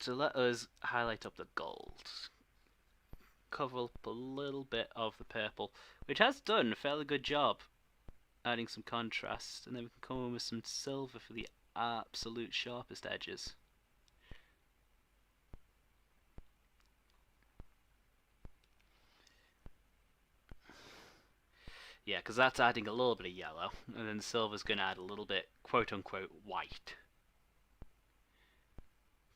So let us highlight up the gold. Cover up a little bit of the purple, which has done a fairly good job adding some contrast, and then we can come in with some silver for the absolute sharpest edges. Yeah, because that's adding a little bit of yellow, and then the silver's going to add a little bit, quote-unquote, white.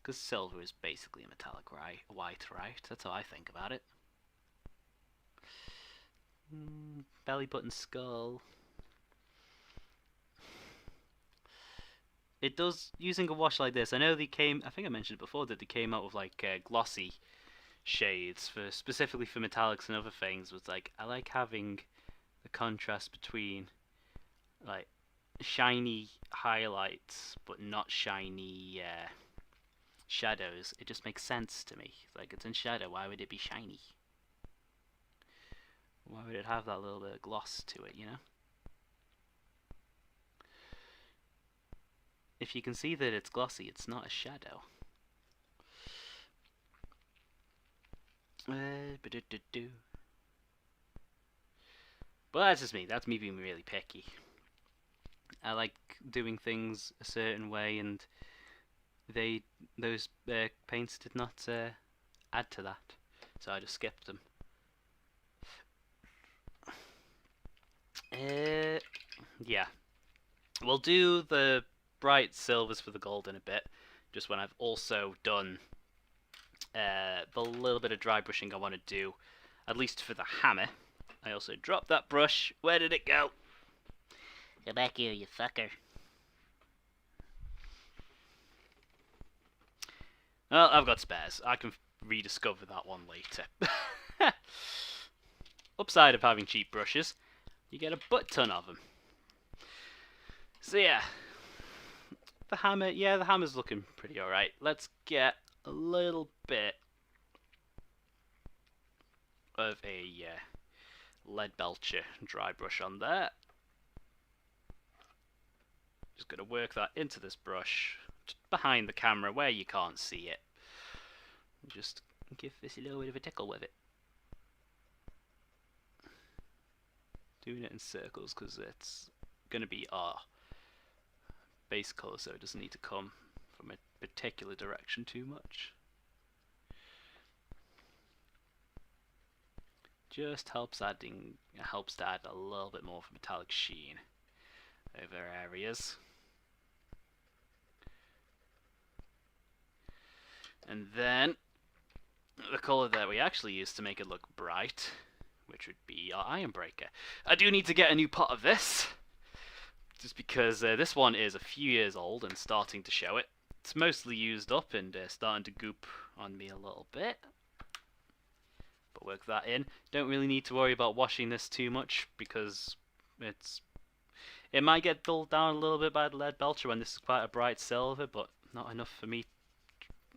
Because silver is basically a metallic white, right? That's how I think about it. Belly button skull. It does, using a wash like this, I know they came, I think I mentioned it before, that they came out with like glossy shades for specifically for metallics and other things. Was like, I like having the contrast between like shiny highlights but not shiny shadows. It just makes sense to me. Like, it's in shadow, why would it be shiny? Why would it have that little bit of gloss to it, you know? If you can see that it's glossy, it's not a shadow. But that's just me. That's me being really picky. I like doing things a certain way, and those paints did not add to that, so I just skipped them. Yeah, we'll do the bright silvers for the gold in a bit, just when I've also done the little bit of dry brushing I want to do, at least for the hammer. I also dropped that brush. Where did it go? Get back here, you fucker. Well, I've got spares. I can rediscover that one later. Upside of having cheap brushes, you get a butt ton of them. So yeah, the hammer, yeah, the hammer's looking pretty alright. Let's get a little bit of a lead belcher dry brush on there. Just going to work that into this brush, behind the camera where you can't see it. Just give this a little bit of a tickle with it. Doing it in circles because it's going to be our base colour, so it doesn't need to come from a particular direction too much. Just helps to add a little bit more of a metallic sheen over areas. And then the colour that we actually use to make it look bright, which would be our Iron Breaker. I do need to get a new pot of this, just because this one is a few years old and starting to show it. It's mostly used up and starting to goop on me a little bit. But work that in. Don't really need to worry about washing this too much because it might get dulled down a little bit by the lead belcher when this is quite a bright silver, but not enough for me,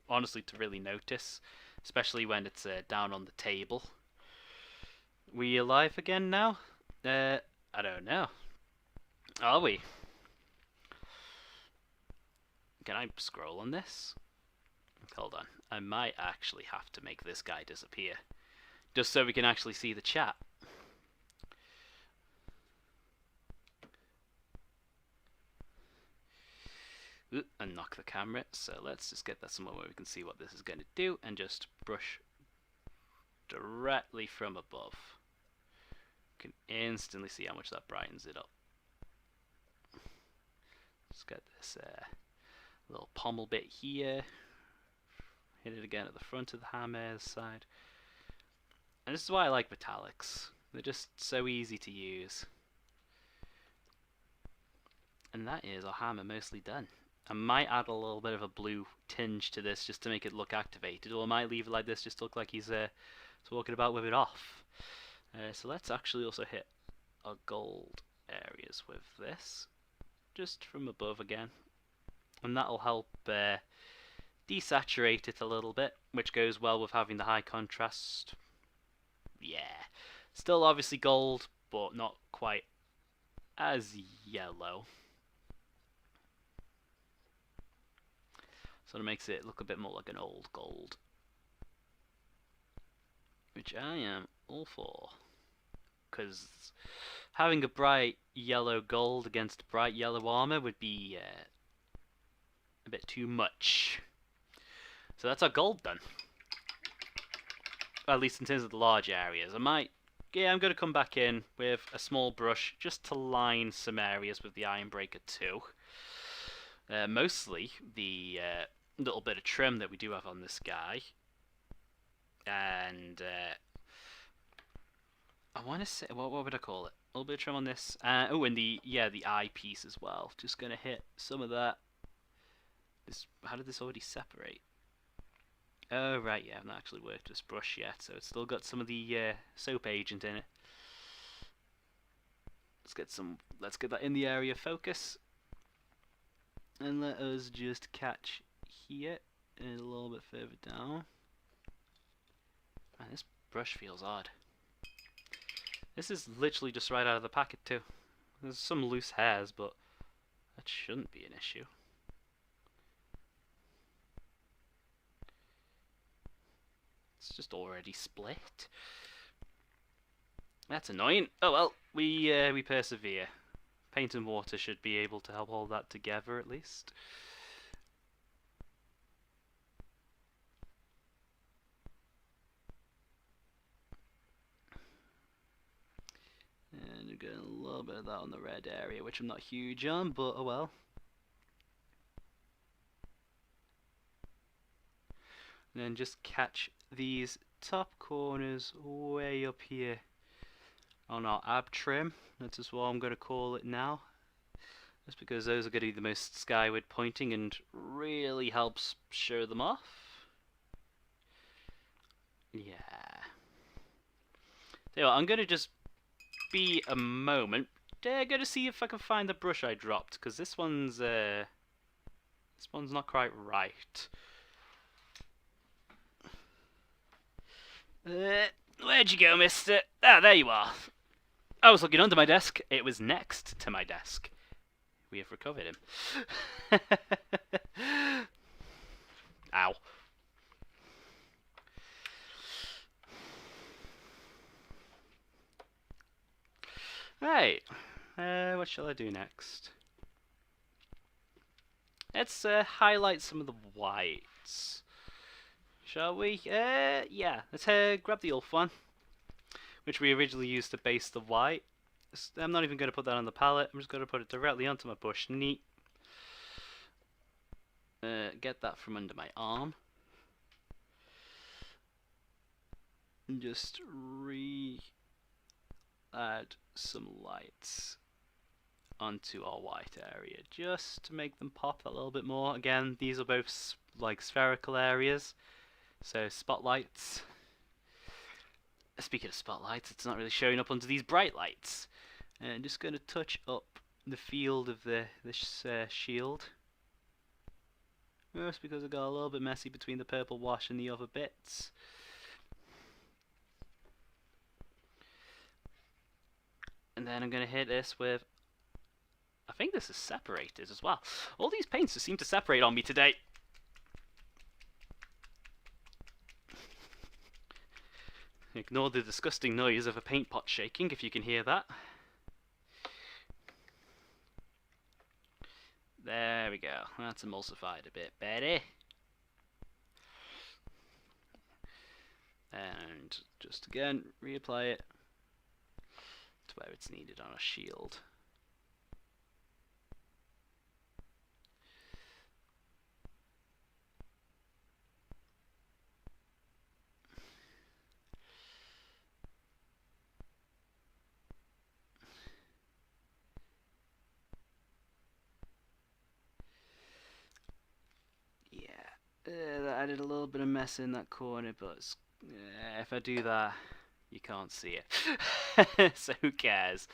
honestly, to really notice, especially when it's down on the table. We alive again now? I don't know. Are we? Can I scroll on this? Hold on. I might actually have to make this guy disappear, just so we can actually see the chat. Ooh, and knock the camera, so let's just get that somewhere where we can see what this is going to do, and just brush directly from above. You can instantly see how much that brightens it up. Let's get this little pommel bit here. Hit it again at the front of the hammer side. And this is why I like metallics. They're just so easy to use. And that is our hammer mostly done. I might add a little bit of a blue tinge to this just to make it look activated, or I might leave it like this just to look like he's talking about with it off. So let's actually also hit our gold areas with this, just from above again, and that'll help desaturate it a little bit, which goes well with having the high contrast. Yeah, still obviously gold, but not quite as yellow. Sort of makes it look a bit more like an old gold, which I am all for. Because having a bright yellow gold against bright yellow armor would be a bit too much. So that's our gold done. At least in terms of the large areas. I'm going to come back in with a small brush just to line some areas with the Ironbreaker 2. Mostly the little bit of trim that we do have on this guy. And I want to say, what would I call it? A little bit of trim on this. And the eyepiece as well. Just going to hit some of that. How did this already separate? Oh, right, yeah, I've not actually worked this brush yet, so it's still got some of the soap agent in it. Let's get that in the area of focus. And let us just catch here and a little bit further down. Man, this brush feels odd. This is literally just right out of the packet too. There's some loose hairs, but that shouldn't be an issue. It's just already split. That's annoying. Oh well, we persevere. Paint and water should be able to help hold that together at least. And we're getting a little bit of that on the red area, which I'm not huge on, but oh well. And then just catch these top corners way up here on our ab trim. That's just what I'm going to call it now. Just because those are going to be the most skyward pointing and really helps show them off. Yeah. So I'm going to just be a moment. I'm going to see if I can find the brush I dropped, because this one's not quite right. Where'd you go, mister? Ah, there you are. I was looking under my desk. It was next to my desk. We have recovered him. Ow. Right. What shall I do next? Let's highlight some of the whites. Shall we? Yeah. Let's grab the Ulf one, which we originally used to base the white. I'm not even going to put that on the palette. I'm just going to put it directly onto my bush. Neat. Get that from under my arm. And just add some lights onto our white area, just to make them pop a little bit more. Again, these are both like spherical areas, so spotlights. Speaking of spotlights, it's not really showing up under these bright lights. And just going to touch up the field of this shield. Just because it got a little bit messy between the purple wash and the other bits. And then I'm going to hit this with, I think this is separated as well. All these paints just seem to separate on me today. Ignore the disgusting noise of a paint pot shaking if you can hear that. There we go. That's emulsified a bit better. And just again, reapply it to where it's needed on our shield. That added a little bit of mess in that corner, but if I do that, you can't see it. So who cares?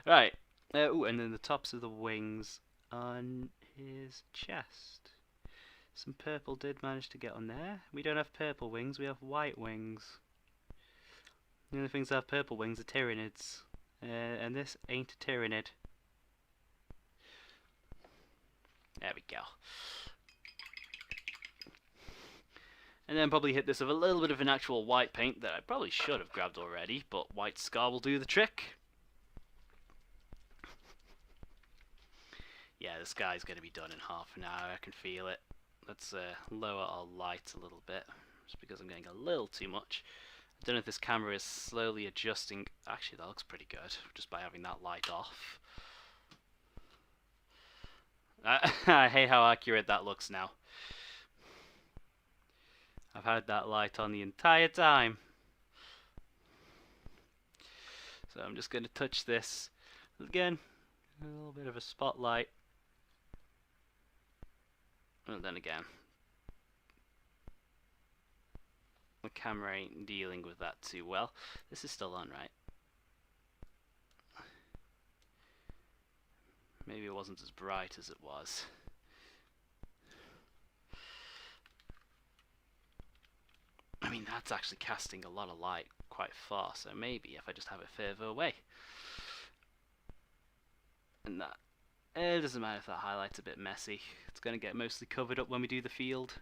Right. Ooh, and then the tops of the wings on his chest. Some purple did manage to get on there. We don't have purple wings, we have white wings. The only things that have purple wings are tyranids. And this ain't a tyranid. There we go. And then probably hit this with a little bit of an actual white paint that I probably should have grabbed already, but white scar will do the trick. Yeah, this guy's going to be done in half an hour, I can feel it. Let's lower our light a little bit, just because I'm getting a little too much. I don't know if this camera is slowly adjusting. Actually, that looks pretty good, just by having that light off. I hate how accurate that looks now. I've had that light on the entire time. So I'm just going to touch this again, a little bit of a spotlight. And then again, the camera ain't dealing with that too well. This is still on, right? Maybe it wasn't as bright as it was. I mean, that's actually casting a lot of light quite far, so maybe if I just have it further away. And that, it doesn't matter if that highlight's a bit messy. It's going to get mostly covered up when we do the field.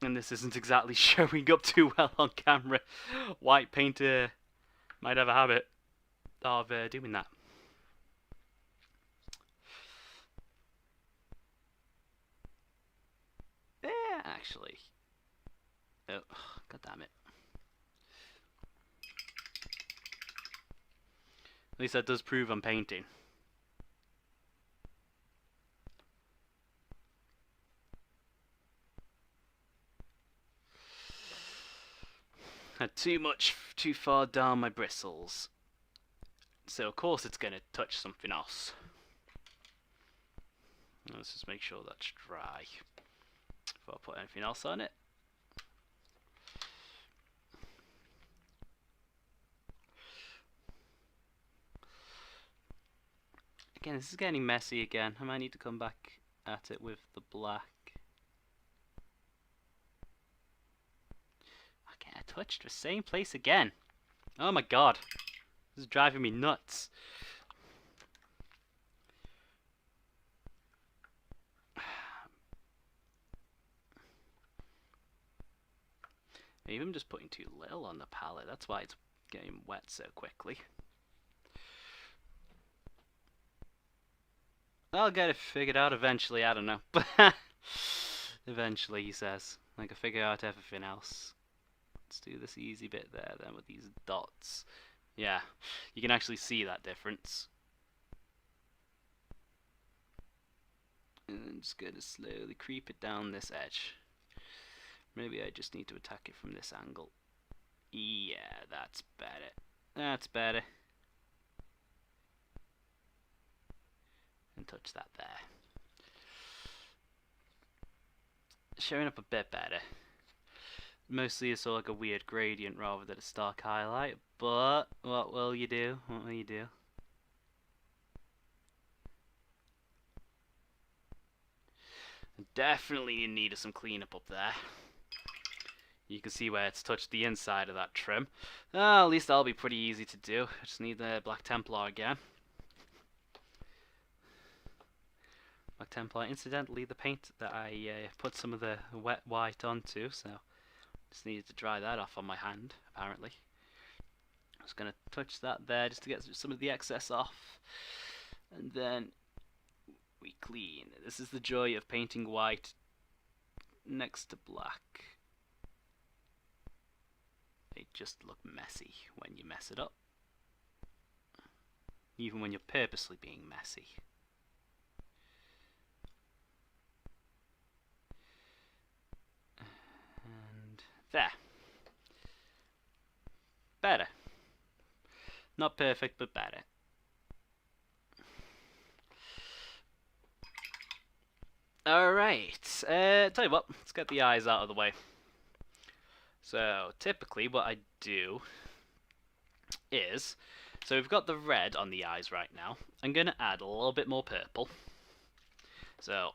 And this isn't exactly showing up too well on camera. White painter might have a habit of doing that. Yeah, actually. Oh, god damn it. At least that does prove I'm painting. Had too far down my bristles. So of course it's going to touch something else. Let's just make sure that's dry before I put anything else on it. Again, this is getting messy again. I might need to come back at it with the black. Okay, I touched the same place again. Oh my god. This is driving me nuts. Maybe I'm just putting too little on the palette. That's why it's getting wet so quickly. I'll get it figured out eventually, I don't know. Eventually, he says. I can figure out everything else. Let's do this easy bit there then with these dots. Yeah, you can actually see that difference. And I'm just going to slowly creep it down this edge. Maybe I just need to attack it from this angle. Yeah, that's better. That's better. And touch that there. Showing up a bit better. Mostly it's sort of like a weird gradient rather than a stark highlight, but what will you do? What will you do? Definitely in need of some cleanup up there. You can see where it's touched the inside of that trim. At least that'll be pretty easy to do. I just need the Black Templar again. Black Templar, incidentally, the paint that I put some of the wet white onto, so just needed to dry that off on my hand, apparently. I was going to touch that there just to get some of the excess off. And then we clean. This is the joy of painting white next to black. They just look messy when you mess it up. Even when you're purposely being messy. And there. Better. Not perfect, but better. Alright, tell you what, let's get the eyes out of the way. So, typically what I do is, So we've got the red on the eyes right now. I'm going to add a little bit more purple. So,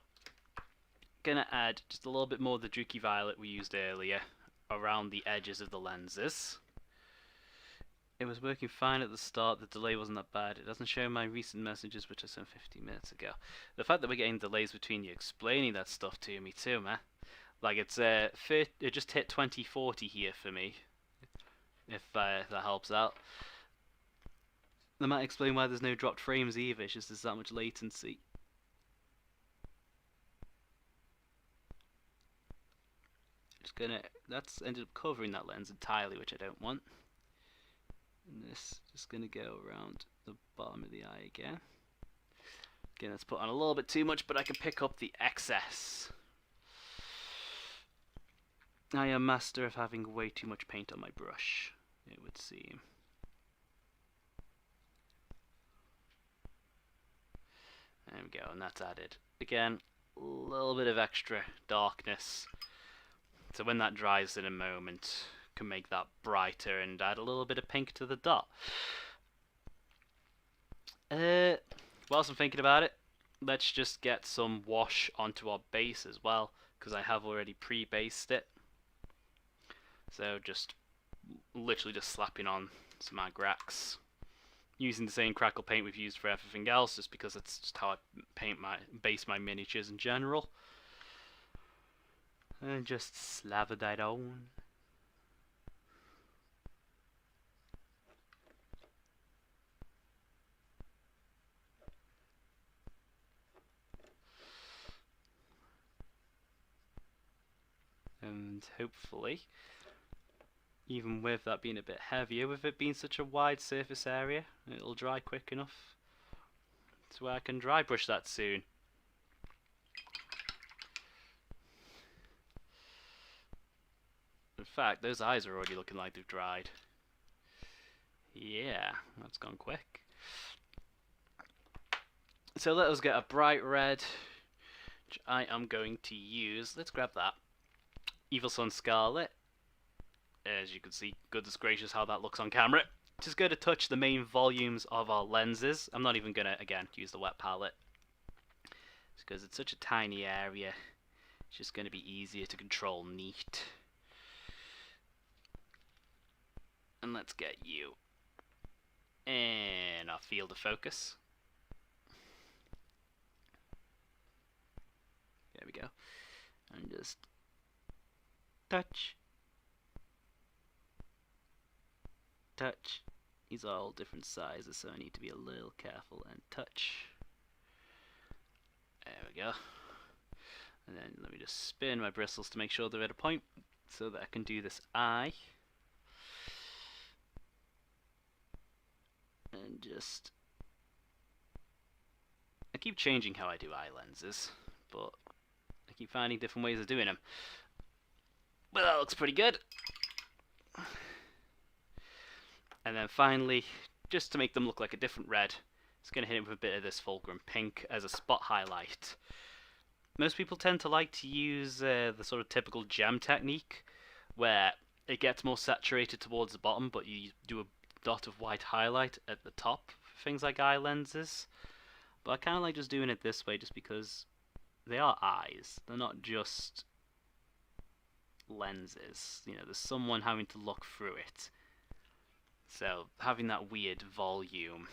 going to add just a little bit more of the Druky Violet we used earlier around the edges of the lenses. It was working fine at the start, the delay wasn't that bad. It doesn't show my recent messages, which I sent 15 minutes ago. The fact that we're getting delays between you explaining that stuff to me too, man. Like, it just hit 2040 here for me, if that helps out. That might explain why there's no dropped frames either, it's just there's that much latency. That's ended up covering that lens entirely, which I don't want. And this just gonna go around the bottom of the eye again. Again, that's put on a little bit too much, but I can pick up the excess. I am master of having way too much paint on my brush, it would seem. There we go, and that's added. Again, a little bit of extra darkness. So when that dries in a moment, can make that brighter and add a little bit of pink to the dot. Whilst I'm thinking about it, let's just get some wash onto our base as well, because I have already pre-based it. So just literally just slapping on some agrax, using the same crackle paint we've used for everything else, just because that's just how I base my miniatures in general. And just slather that on. And hopefully, even with that being a bit heavier, with it being such a wide surface area, it'll dry quick enough to where I can dry brush that soon. In fact, those eyes are already looking like they've dried. Yeah, that's gone quick. So let us get a bright red, which I am going to use. Let's grab that. Evil Sun Scarlet. As you can see, goodness gracious how that looks on camera. Just going to touch the main volumes of our lenses. I'm not even going to, again, use the wet palette. Just because it's such a tiny area. It's just going to be easier to control neat. And let's get you in our field of focus. There we go. And just touch. Touch. These are all different sizes, so I need to be a little careful and touch. There we go. And then let me just spin my bristles to make sure they're at a point so that I can do this eye. And just... I keep changing how I do eye lenses, but I keep finding different ways of doing them. But that looks pretty good. And then finally, just to make them look like a different red, it's going to hit it with a bit of this fulgurant pink as a spot highlight. Most people tend to like to use the sort of typical gem technique, where it gets more saturated towards the bottom, but you do a dot of white highlight at the top for things like eye lenses. But I kind of like just doing it this way, just because they are eyes. They're not just lenses. You know, there's someone having to look through it. So having that weird volume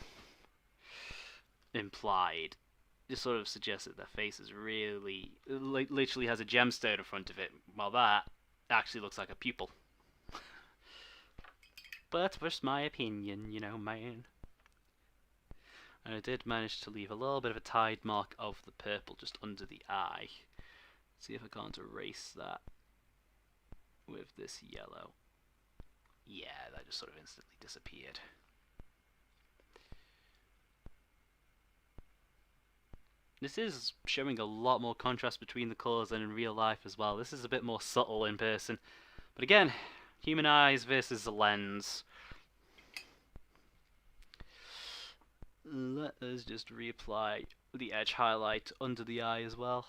implied just sort of suggests that their face is really, literally has a gemstone in front of it, while that actually looks like a pupil. But that's just my opinion, you know, man. And I did manage to leave a little bit of a tide mark of the purple just under the eye. See if I can't erase that with this yellow. Yeah, that just sort of instantly disappeared. This is showing a lot more contrast between the colours than in real life as well. This is a bit more subtle in person. But again, human eyes versus the lens. Let us just reapply the edge highlight under the eye as well,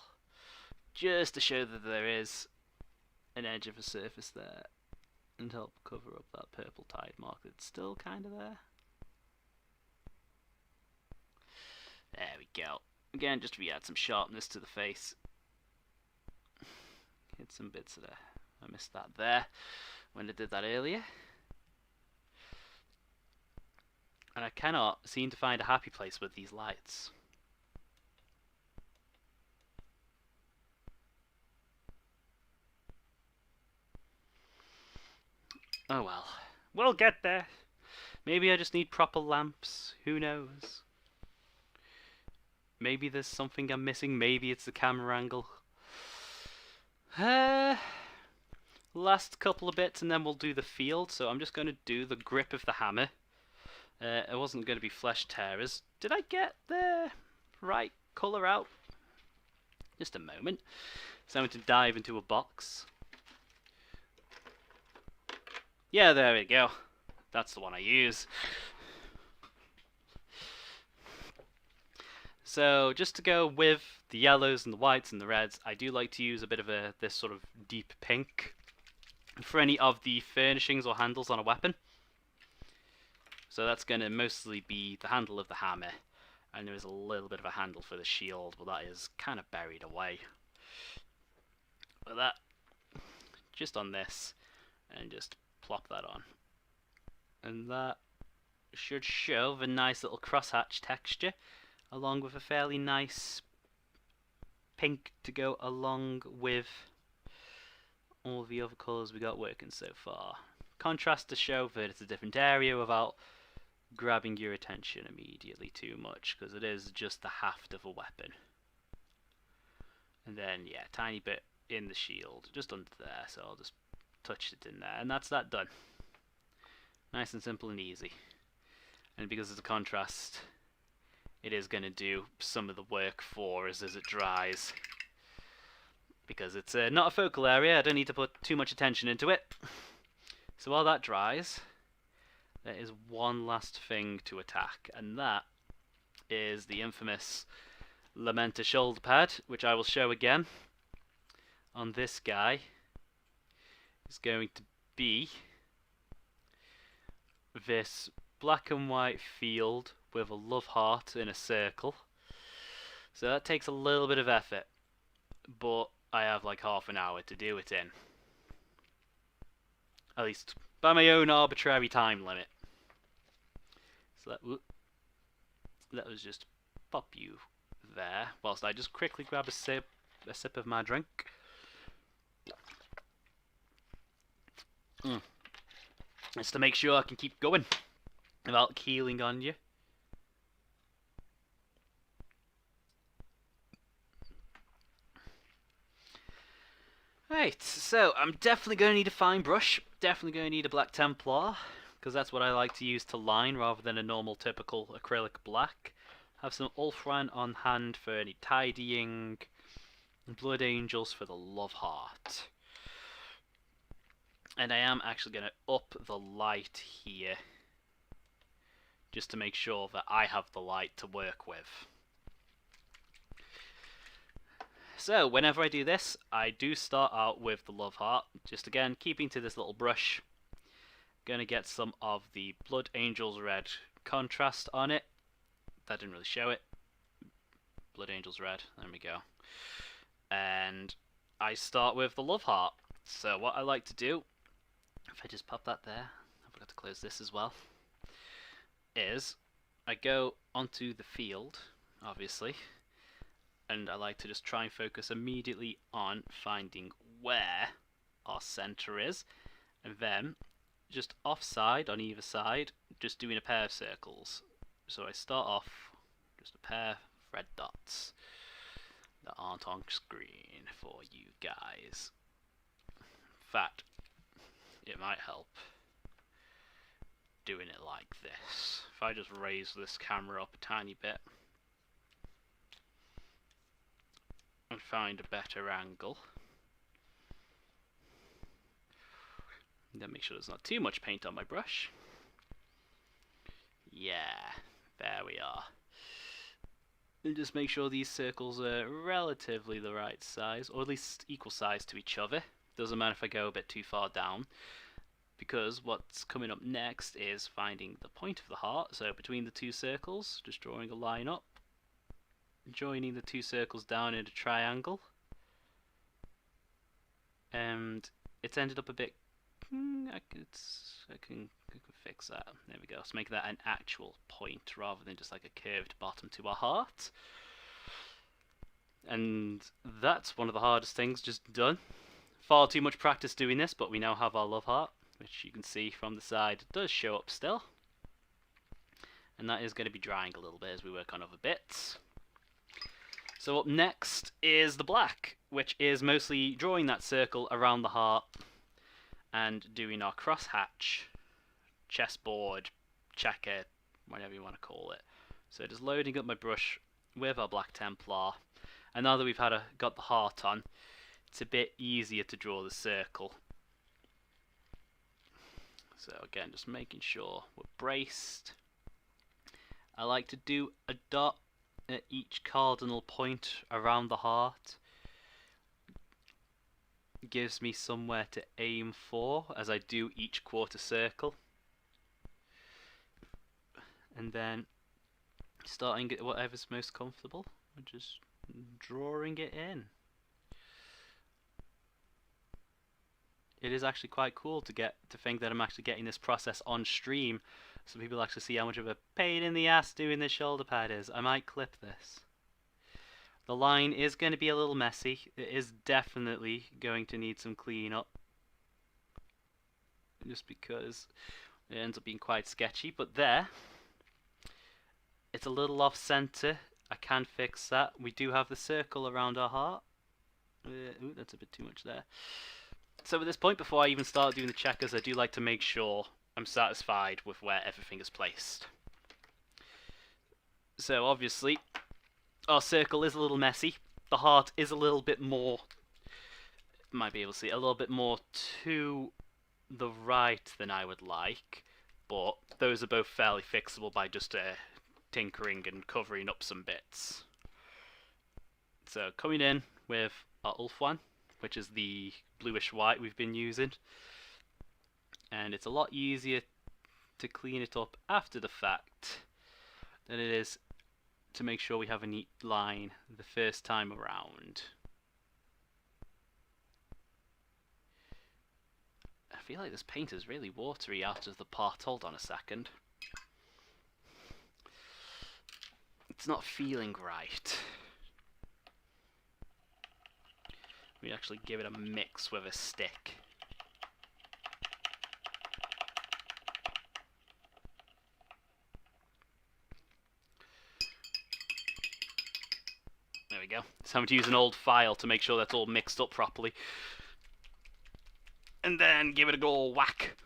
just to show that there is an edge of a surface there and help cover up that purple tide mark that's still kind of there. There we go. Again, just to add some sharpness to the face. Hit some bits of there. I missed that there when I did that earlier. And I cannot seem to find a happy place with these lights. Oh well. We'll get there. Maybe I just need proper lamps. Who knows? Maybe there's something I'm missing. Maybe it's the camera angle. Last couple of bits and then we'll do the field. So I'm just going to do the grip of the hammer. It wasn't going to be flesh tearers. Did I get the right colour out? Just a moment. So I'm going to dive into a box. Yeah, there we go. That's the one I use. So just to go with the yellows and the whites and the reds, I do like to use a bit of this sort of deep pink for any of the furnishings or handles on a weapon. So that's going to mostly be the handle of the hammer, and there is a little bit of a handle for the shield, but that is kind of buried away. But that, just on this, and just plop that on. And that should show the nice little crosshatch texture, along with a fairly nice pink to go along with all the other colours we got working so far. Contrast to show that it's a different area without grabbing your attention immediately too much, because it is just the haft of a weapon. And then, yeah, tiny bit in the shield, just under there, so I'll just touch it in there, and that's that done. Nice and simple and easy. And because it's a contrast, it is going to do some of the work for us as it dries. Because it's not a focal area, I don't need to put too much attention into it. So while that dries, there is one last thing to attack, and that is the infamous Lamenters shoulder pad, which I will show again on this guy. Is going to be this black and white field with a love heart in a circle. So that takes a little bit of effort, but I have like half an hour to do it in. At least by my own arbitrary time limit. So let us just pop you there, whilst I just quickly grab a sip of my drink. Just to make sure I can keep going without keeling on you. Right, so I'm definitely going to need a fine brush, definitely going to need a black Templar, because that's what I like to use to line rather than a normal typical acrylic black. Have some Ulfran on hand for any tidying, and Blood Angels for the love heart. And I am actually going to up the light here, just to make sure that I have the light to work with. So, whenever I do this, I do start out with the love heart. Just again, keeping to this little brush. Going to get some of the Blood Angels Red contrast on it. That didn't really show it. Blood Angels Red, there we go. And I start with the love heart. So what I like to do, if I just pop that there, I forgot to close this as well, is I go onto the field, obviously, and I like to just try and focus immediately on finding where our center is, and then just offside on either side, just doing a pair of circles. So I start off just a pair of red dots that aren't on screen for you guys. In fact, it might help doing it like this. If I just raise this camera up a tiny bit and find a better angle, and then make sure there's not too much paint on my brush. Yeah, there we are. And just make sure these circles are relatively the right size, or at least equal size to each other. Doesn't matter if I go a bit too far down, because what's coming up next is finding the point of the heart. So between the two circles, just drawing a line up, joining the two circles down in a triangle. And it's ended up a bit... I can fix that. There we go. So make that an actual point rather than just like a curved bottom to a heart. And that's one of the hardest things just done. Far too much practice doing this, but we now have our love heart, which you can see from the side does show up still. And that is going to be drying a little bit as we work on other bits. So up next is the black, which is mostly drawing that circle around the heart and doing our crosshatch, chessboard, checker, whatever you want to call it. So just loading up my brush with our Black Templar, and now that we've got the heart on, it's a bit easier to draw the circle. So again, just making sure we're braced. I like to do a dot at each cardinal point around the heart. It gives me somewhere to aim for as I do each quarter circle. And then starting at whatever's most comfortable and just drawing it in. It is actually quite cool to think that I'm actually getting this process on stream, so people actually see how much of a pain in the ass doing this shoulder pad is. I might clip this. The line is going to be a little messy. It is definitely going to need some cleanup, just because it ends up being quite sketchy. But there, it's a little off center. I can fix that. We do have the circle around our heart. Ooh, that's a bit too much there. So at this point, before I even start doing the checkers, I do like to make sure I'm satisfied with where everything is placed. So obviously, our circle is a little messy. The heart is a little bit more, might be able to see, a little bit more to the right than I would like, but those are both fairly fixable by just tinkering and covering up some bits. So coming in with our Ulf one, which is the bluish white we've been using, and it's a lot easier to clean it up after the fact than it is to make sure we have a neat line the first time around. I feel like this paint is really watery out of the pot. Hold on a second. It's not feeling right. We actually give it a mix with a stick. There we go. So I'm going to use an old file to make sure that's all mixed up properly. And then give it a good old whack.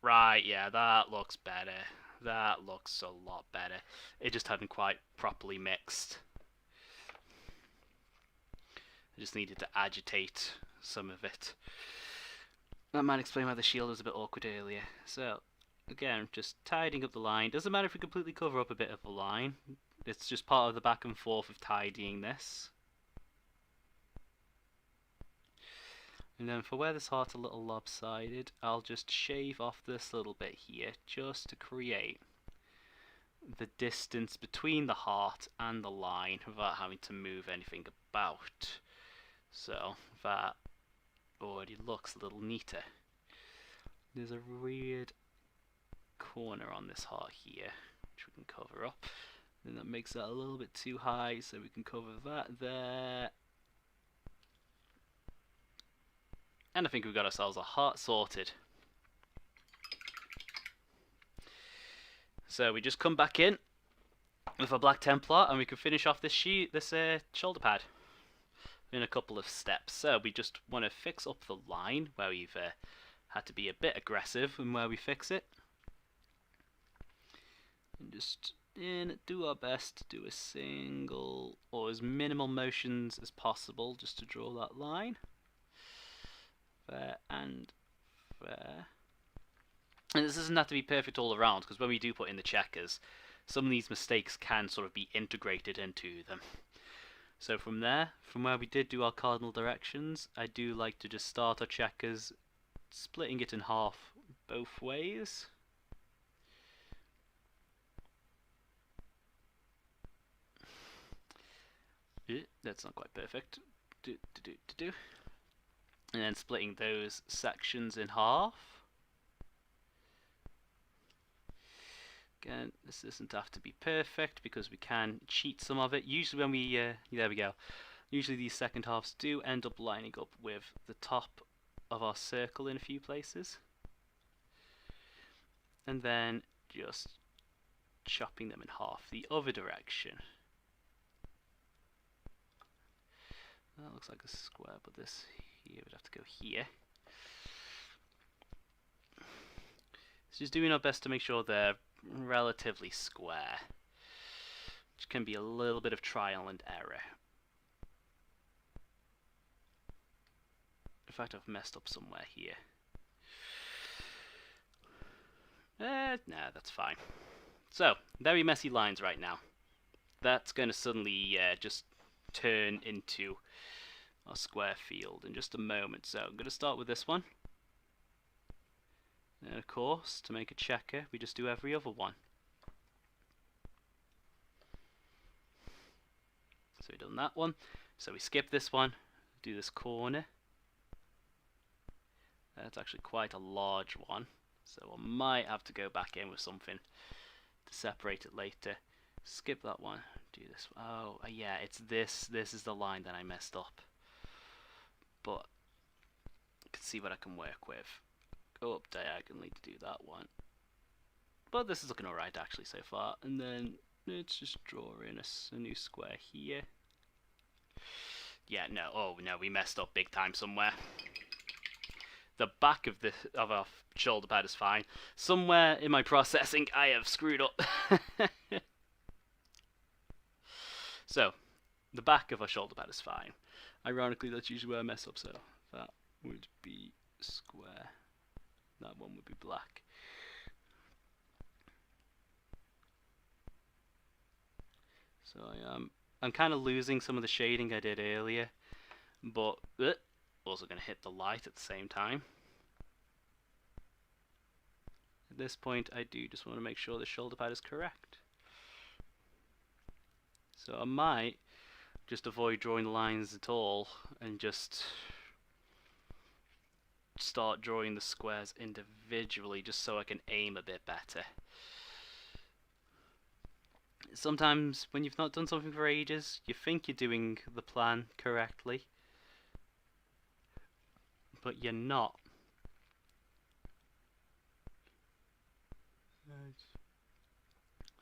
Right, yeah, that looks better. That looks a lot better. It just hadn't quite properly mixed. I just needed to agitate some of it. That might explain why the shield was a bit awkward earlier. So, again, just tidying up the line. Doesn't matter if we completely cover up a bit of the line. It's just part of the back and forth of tidying this. And then for where this heart's a little lopsided, I'll just shave off this little bit here, just to create the distance between the heart and the line without having to move anything about. So that already looks a little neater. There's a weird corner on this heart here, which we can cover up. Then that makes that a little bit too high, so we can cover that there. And I think we've got ourselves a heart sorted. So we just come back in with a Black Templar and we can finish off this shoulder pad in a couple of steps. So we just want to fix up the line where we've had to be a bit aggressive in where we fix it. And just do our best to do a single or as minimal motions as possible just to draw that line. There and there. And this doesn't have to be perfect all around, because when we do put in the checkers, some of these mistakes can sort of be integrated into them. So from there, from where we did do our cardinal directions, I do like to just start our checkers, splitting it in half both ways. That's not quite perfect. And then splitting those sections in half. Again, this doesn't have to be perfect because we can cheat some of it. Usually when we, there we go. Usually these second halves do end up lining up with the top of our circle in a few places. And then just chopping them in half the other direction. That looks like a square, but this here would have to go here. So just doing our best to make sure they're relatively square, which can be a little bit of trial and error. In fact, I've messed up somewhere here. Nah, that's fine. So, very messy lines right now. That's going to suddenly just turn into a square field in just a moment. So, I'm going to start with this one. And of course, to make a checker, we just do every other one. So we've done that one. So we skip this one, do this corner. That's actually quite a large one. So I might have to go back in with something to separate it later. Skip that one, do this. Oh, yeah, it's this. This is the line that I messed up. But I can see what I can work with. Go up diagonally to do that one. But this is looking alright actually so far. And then let's just draw in a new square here. Yeah, no, oh no, we messed up big time somewhere. The back of our shoulder pad is fine. Somewhere in my processing, I have screwed up. So, the back of our shoulder pad is fine. Ironically, that's usually where I mess up, so that would be square. That one would be black. So I'm kind of losing some of the shading I did earlier, but also going to hit the light at the same time. At this point, I do just want to make sure the shoulder pad is correct. So I might just avoid drawing lines at all and just start drawing the squares individually just so I can aim a bit better. Sometimes when you've not done something for ages, you think you're doing the plan correctly, but you're not.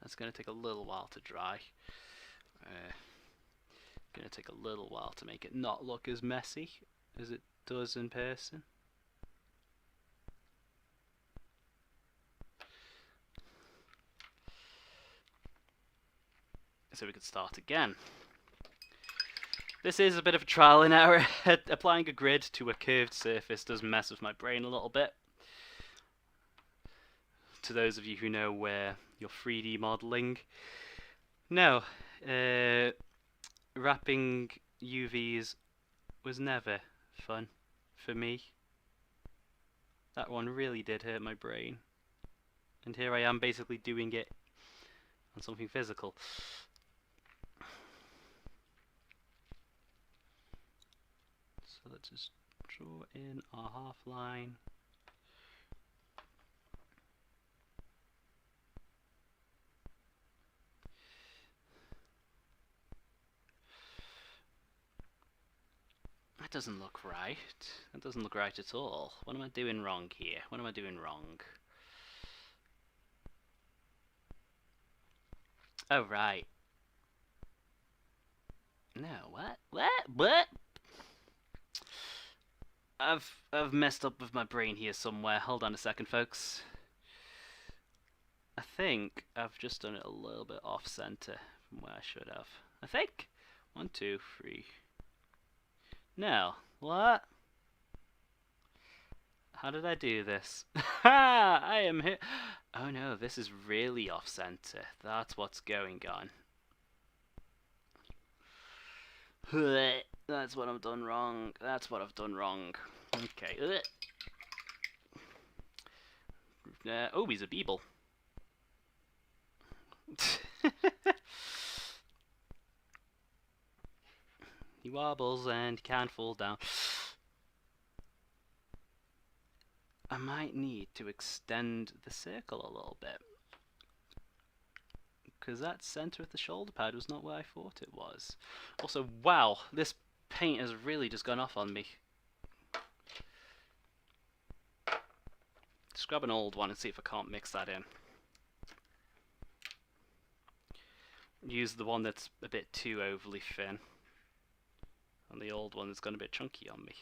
That's going to take a little while to dry. Going to take a little while to make it not look as messy as it does in person. So we could start again. This is a bit of a trial and error. Applying a grid to a curved surface does mess with my brain a little bit. To those of you who know where your 3D modeling, no, wrapping UVs was never fun for me. That one really did hurt my brain. And here I am basically doing it on something physical. So let's just draw in our half line. That doesn't look right. That doesn't look right at all. What am I doing wrong here? What am I doing wrong? Oh, right. No, what? I've messed up with my brain here somewhere. Hold on a second, folks. I think I've just done it a little bit off center from where I should have. I think. 1, 2, 3. No. What? How did I do this? Ha! I am here. Oh no, this is really off center. That's what's going on. That's what I've done wrong. That's what I've done wrong. Okay. Oh, he's a Beeble. He wobbles and can't fall down. I might need to extend the circle a little bit, because that center of the shoulder pad was not where I thought it was. Also, wow, this paint has really just gone off on me. Let's grab an old one and see if I can't mix that in. Use the one that's a bit too overly thin, and the old one that's gone a bit chunky on me.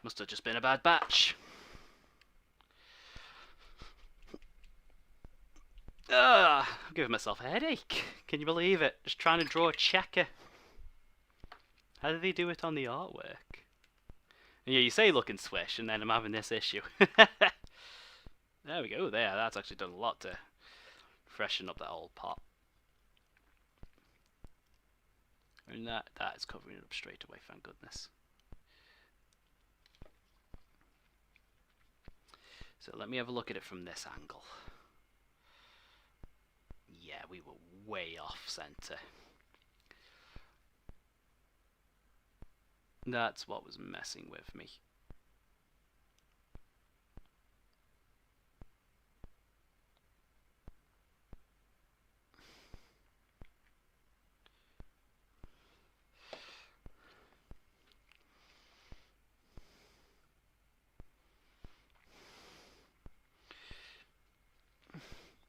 Must have just been a bad batch. I'm giving myself a headache. Can you believe it? Just trying to draw a checker. How do they do it on the artwork? And yeah, you say look and swish, and then I'm having this issue. There we go, there. That's actually done a lot to freshen up that old pot. And that is covering it up straight away, thank goodness. So let me have a look at it from this angle. Yeah, we were way off center. That's what was messing with me.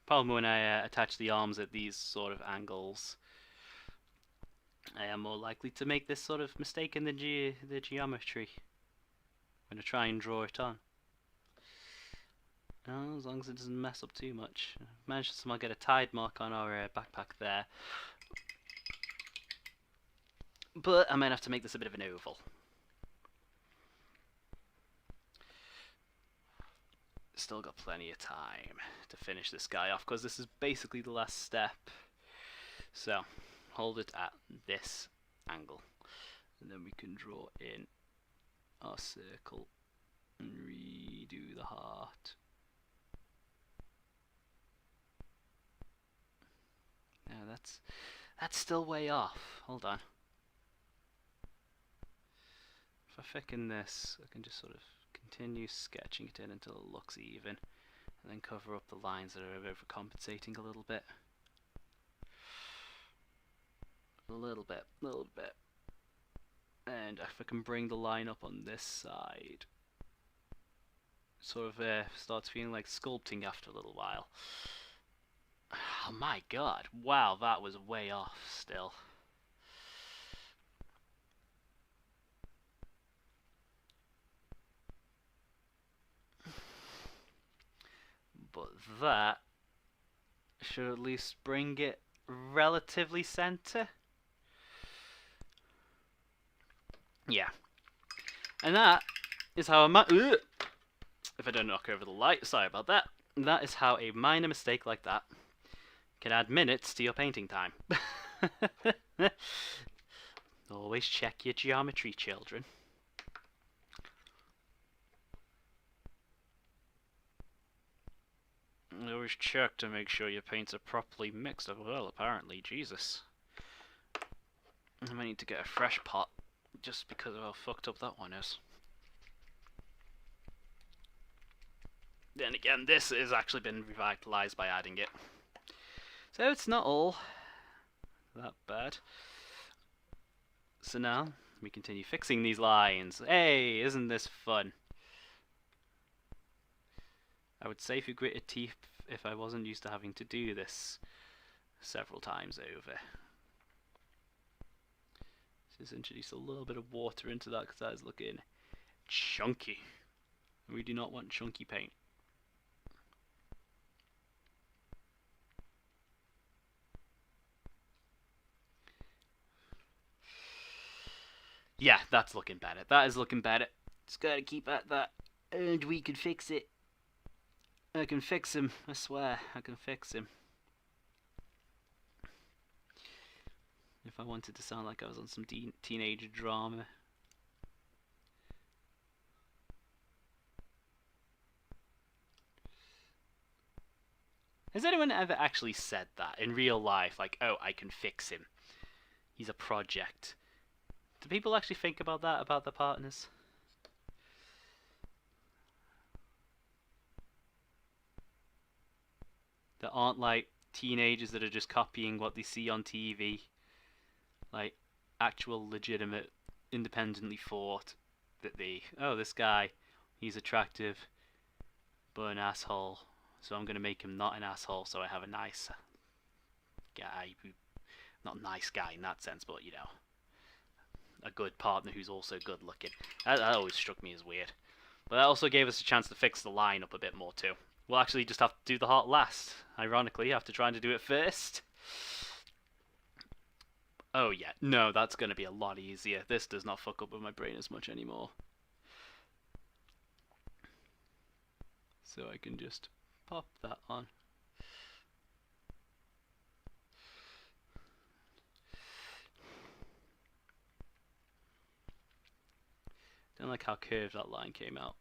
Problem when I attach the arms at these sort of angles, I am more likely to make this sort of mistake in the geometry when I try and draw it on. Oh, as long as it doesn't mess up too much. I managed to somehow get a tide mark on our backpack there. But I might have to make this a bit of an oval. Still got plenty of time to finish this guy off, because this is basically the last step. So, hold it at this angle, and then we can draw in our circle and redo the heart. Now that's still way off. Hold on. If I thicken this, I can just sort of continue sketching it in until it looks even, and then cover up the lines that are overcompensating a little bit. A little bit. And if I can bring the line up on this side, sort of starts feeling like sculpting after a little while. Oh my god, wow, that was way off still. But that should at least bring it relatively center. Yeah. And that is how if I don't knock over the light, sorry about that. That is how a minor mistake like that can add minutes to your painting time. Always check your geometry, children. Always check to make sure your paints are properly mixed. Well, apparently, Jesus. I might need to get a fresh pot, just because of how fucked up that one is. Then again, this has actually been revitalized by adding it. So it's not all that bad. So now, we continue fixing these lines. Hey, isn't this fun? I would say through gritted teeth if I wasn't used to having to do this several times over. Just introduce a little bit of water into that, because that is looking chunky. We do not want chunky paint. Yeah, that's looking better. That is looking better. Just gotta keep at that, and we can fix it. I can fix him, I swear, I can fix him. If I wanted to sound like I was on some teenage drama. Has anyone ever actually said that in real life? Like, oh, I can fix him. He's a project. Do people actually think about that about their partners? That aren't like teenagers that are just copying what they see on TV. Like actual legitimate, independently thought that this guy, he's attractive but an asshole, so I'm gonna make him not an asshole so I have a nice guy who, not nice guy in that sense, but a good partner who's also good looking. That always struck me as weird. But that also gave us a chance to fix the line up a bit more too. We'll actually just have to do the heart last, ironically, after trying to do it first. Oh yeah, no, that's going to be a lot easier. This does not fuck up with my brain as much anymore. So I can just pop that on. Don't like how curved that line came out.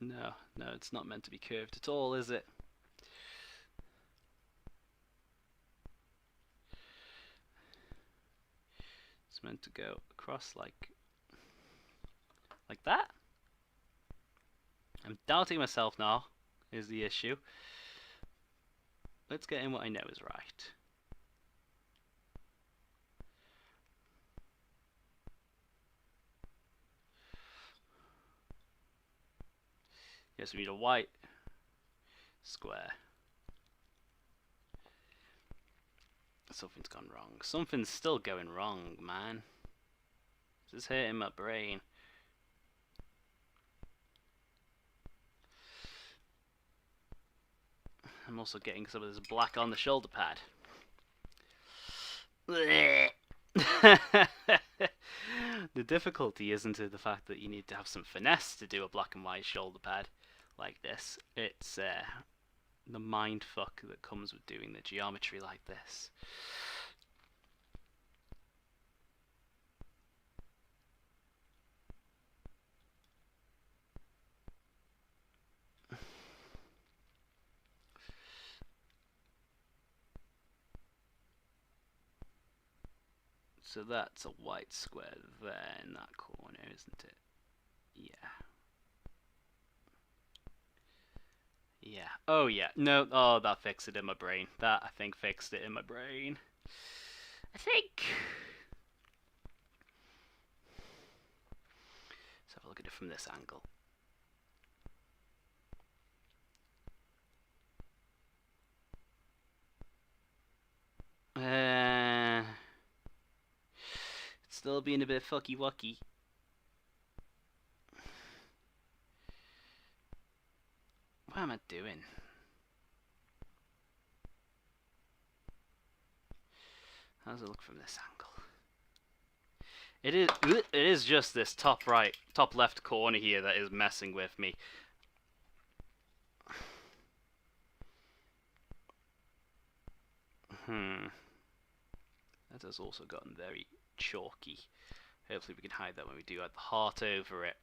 No, it's not meant to be curved at all, is it? It's meant to go across like that. I'm doubting myself now, is the issue. Let's get in what I know is right. Yes, we need a white square. Something's gone wrong. Something's still going wrong, man. This is hurting my brain. I'm also getting some of this black on the shoulder pad. The difficulty isn't the fact that you need to have some finesse to do a black and white shoulder pad like this. It's the mind fuck that comes with doing the geometry like this. So that's a white square there in that corner, isn't it? Yeah. Yeah. Oh, yeah. No. Oh, that fixed it in my brain. That, I think, fixed it in my brain. I think. Let's have a look at it from this angle. It's still being a bit fucky-wucky. What am I doing? How does it look from this angle? It is just this top left corner here that is messing with me. That has also gotten very chalky. Hopefully we can hide that when we do add the heart over it.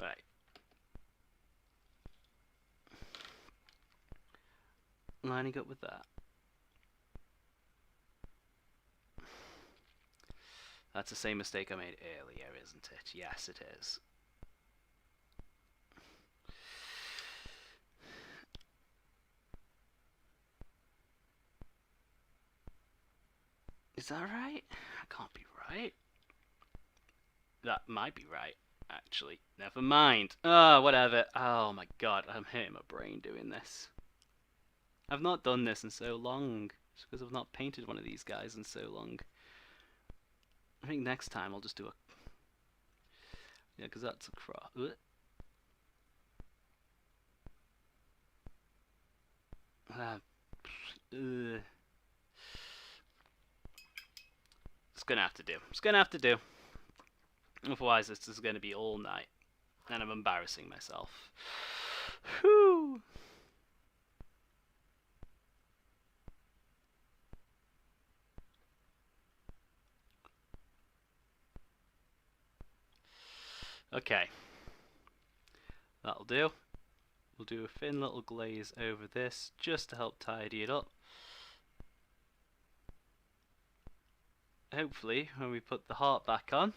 Right. Lining up with that. That's the same mistake I made earlier, isn't it? Yes, it is. Is that right? That can't be right. That might be right, actually. Never mind. Oh, whatever. Oh my god, I'm hurting my brain doing this. I've not done this in so long. It's because I've not painted one of these guys in so long. I think next time I'll just do a... Yeah, because that's a cross. It's gonna have to do. It's gonna have to do. Otherwise, this is gonna be all night. And I'm embarrassing myself. Whew. Okay. That'll do. We'll do a thin little glaze over this just to help tidy it up. hopefully when we put the heart back on,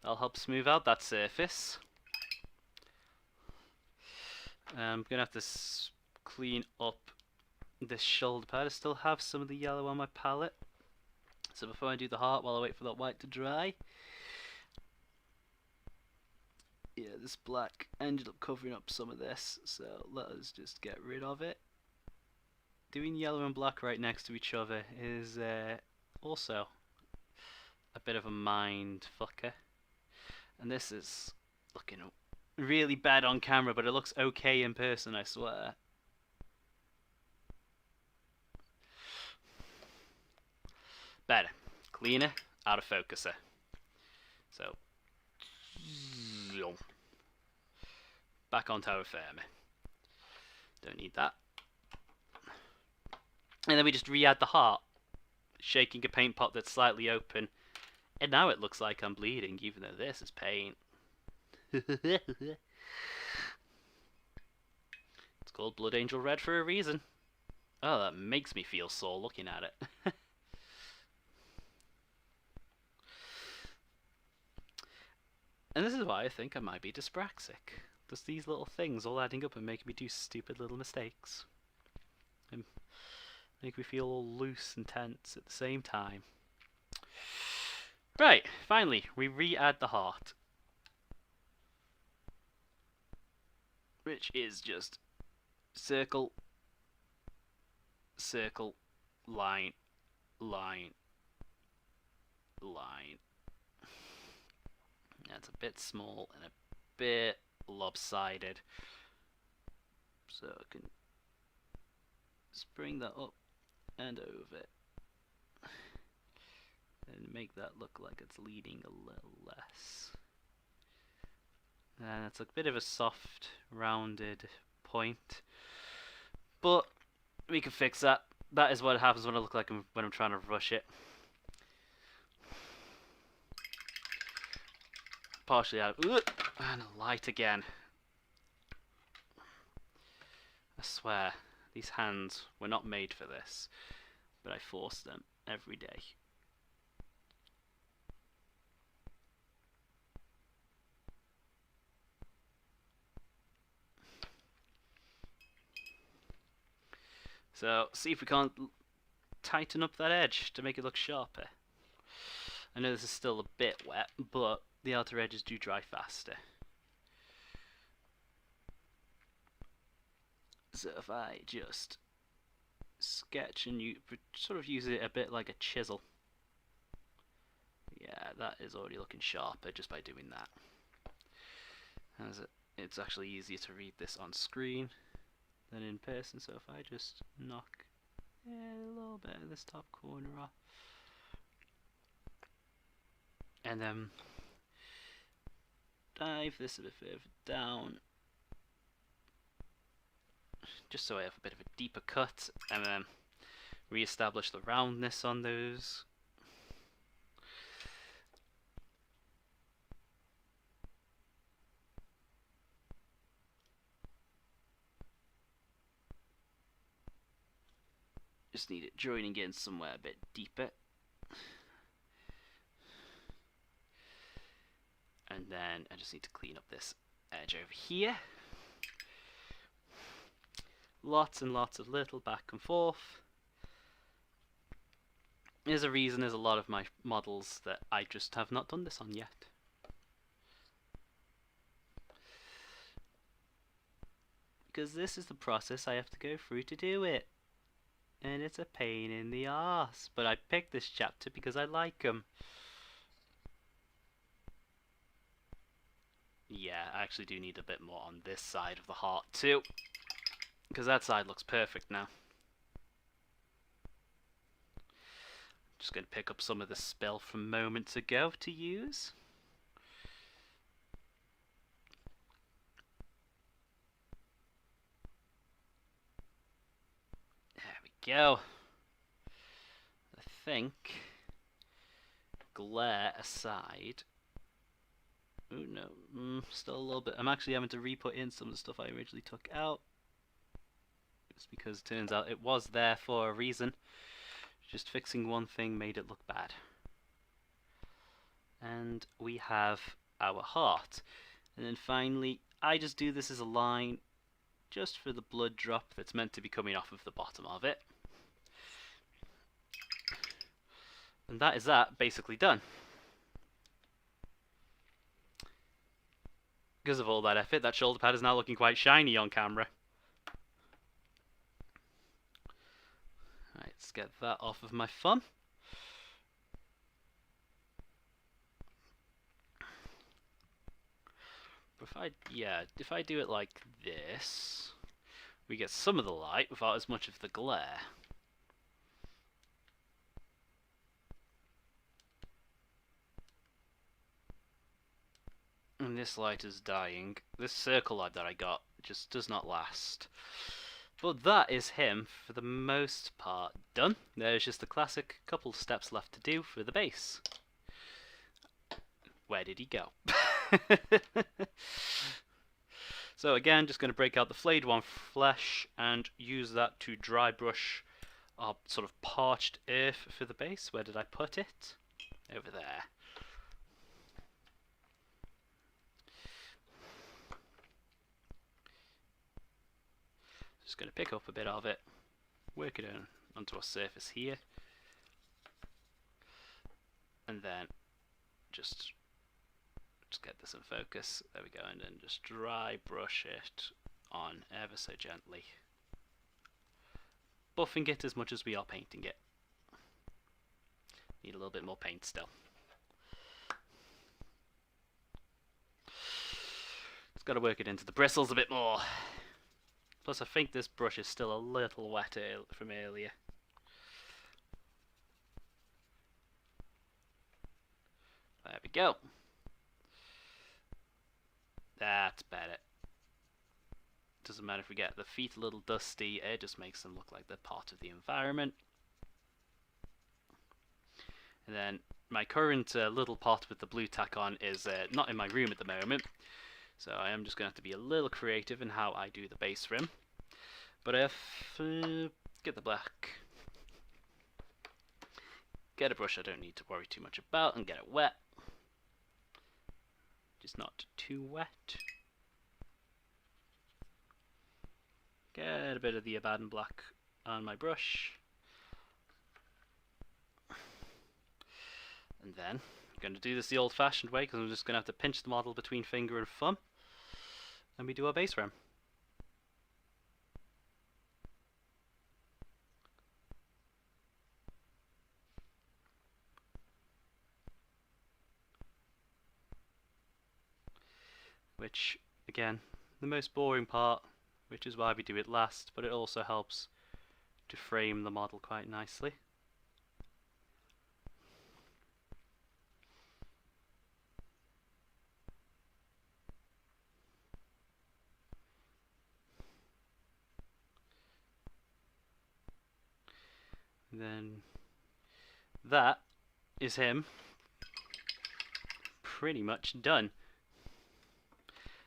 that'll help smooth out that surface. I'm gonna have to clean up this shoulder pad. I still have some of the yellow on my palette, so before I do the heart, while I wait for that white to dry, yeah, this black ended up covering up some of this, so let us just get rid of it. Doing yellow and black right next to each other is also a bit of a mind fucker, and this is looking really bad on camera, but it looks okay in person, I swear. Better. Cleaner, out of focuser. So, back on terra firma. Don't need that. And then we just re-add the heart, shaking a paint pot that's slightly open. And now it looks like I'm bleeding, even though this is paint. It's called Blood Angel Red for a reason. Oh, that makes me feel sore looking at it. And this is why I think I might be dyspraxic. Just these little things all adding up and making me do stupid little mistakes. And make me feel all loose and tense at the same time. Right, finally, we re-add the heart. Which is just circle, circle, line, line, line. That's a bit small and a bit lopsided, so I can just bring that up and over and make that look like it's leading a little less. And it's a bit of a soft, rounded point, but we can fix that. That is what happens when I look like when I'm trying to rush it. Partially out of, and a light again. I swear, these hands were not made for this, but I force them every day. So, see if we can't tighten up that edge to make it look sharper. I know this is still a bit wet, but the outer edges do dry faster. So if I just sketch and you sort of use it a bit like a chisel. Yeah, that is already looking sharper just by doing that. As it's actually easier to read this on screen than in person, so if I just knock a little bit of this top corner off, and then dive this a bit further down, just so I have a bit of a deeper cut, and then re-establish the roundness on those. Just need it joining in somewhere a bit deeper. And then I just need to clean up this edge over here. Lots and lots of little back and forth. There's a reason there's a lot of my models that I just have not done this on yet. Because this is the process I have to go through to do it. And it's a pain in the arse. But I picked this chapter because I like them. Yeah, I actually do need a bit more on this side of the heart too. Because that side looks perfect now. Just going to pick up some of the spill from moments ago to use. There we go. I think, glare aside, oh no, still a little bit. I'm actually having to re-put in some of the stuff I originally took out. Just because it turns out it was there for a reason. Just fixing one thing made it look bad. And we have our heart. And then finally, I just do this as a line just for the blood drop that's meant to be coming off of the bottom of it. And that is that basically done. Because of all that effort, that shoulder pad is now looking quite shiny on camera. Right, let's get that off of my thumb. If I do it like this, we get some of the light without as much of the glare. And this light is dying. This circle light that I got just does not last. But that is him, for the most part, done. There's just the classic couple steps left to do for the base. Where did he go? So again, just going to break out the flayed one flesh and use that to dry brush our sort of parched earth for the base. Where did I put it? Over there. Just going to pick up a bit of it, work it in onto our surface here, and then just get this in focus. There we go, and then just dry brush it on ever so gently, buffing it as much as we are painting it. Need a little bit more paint still. Just got to work it into the bristles a bit more. Plus I think this brush is still a little wet from earlier. There we go. That's better. Doesn't matter if we get the feet a little dusty, it just makes them look like they're part of the environment. And then my current little pot with the blue tack on is not in my room at the moment, so I am just going to have to be a little creative in how I do the base rim. But if get the black, get a brush I don't need to worry too much about, and get it wet. Just not too wet. Get a bit of the Abaddon black on my brush. And then I'm going to do this the old-fashioned way, because I'm just going to have to pinch the model between finger and thumb, and we do our base rim. Which, again, the most boring part, which is why we do it last, but it also helps to frame the model quite nicely. And then that is him pretty much done.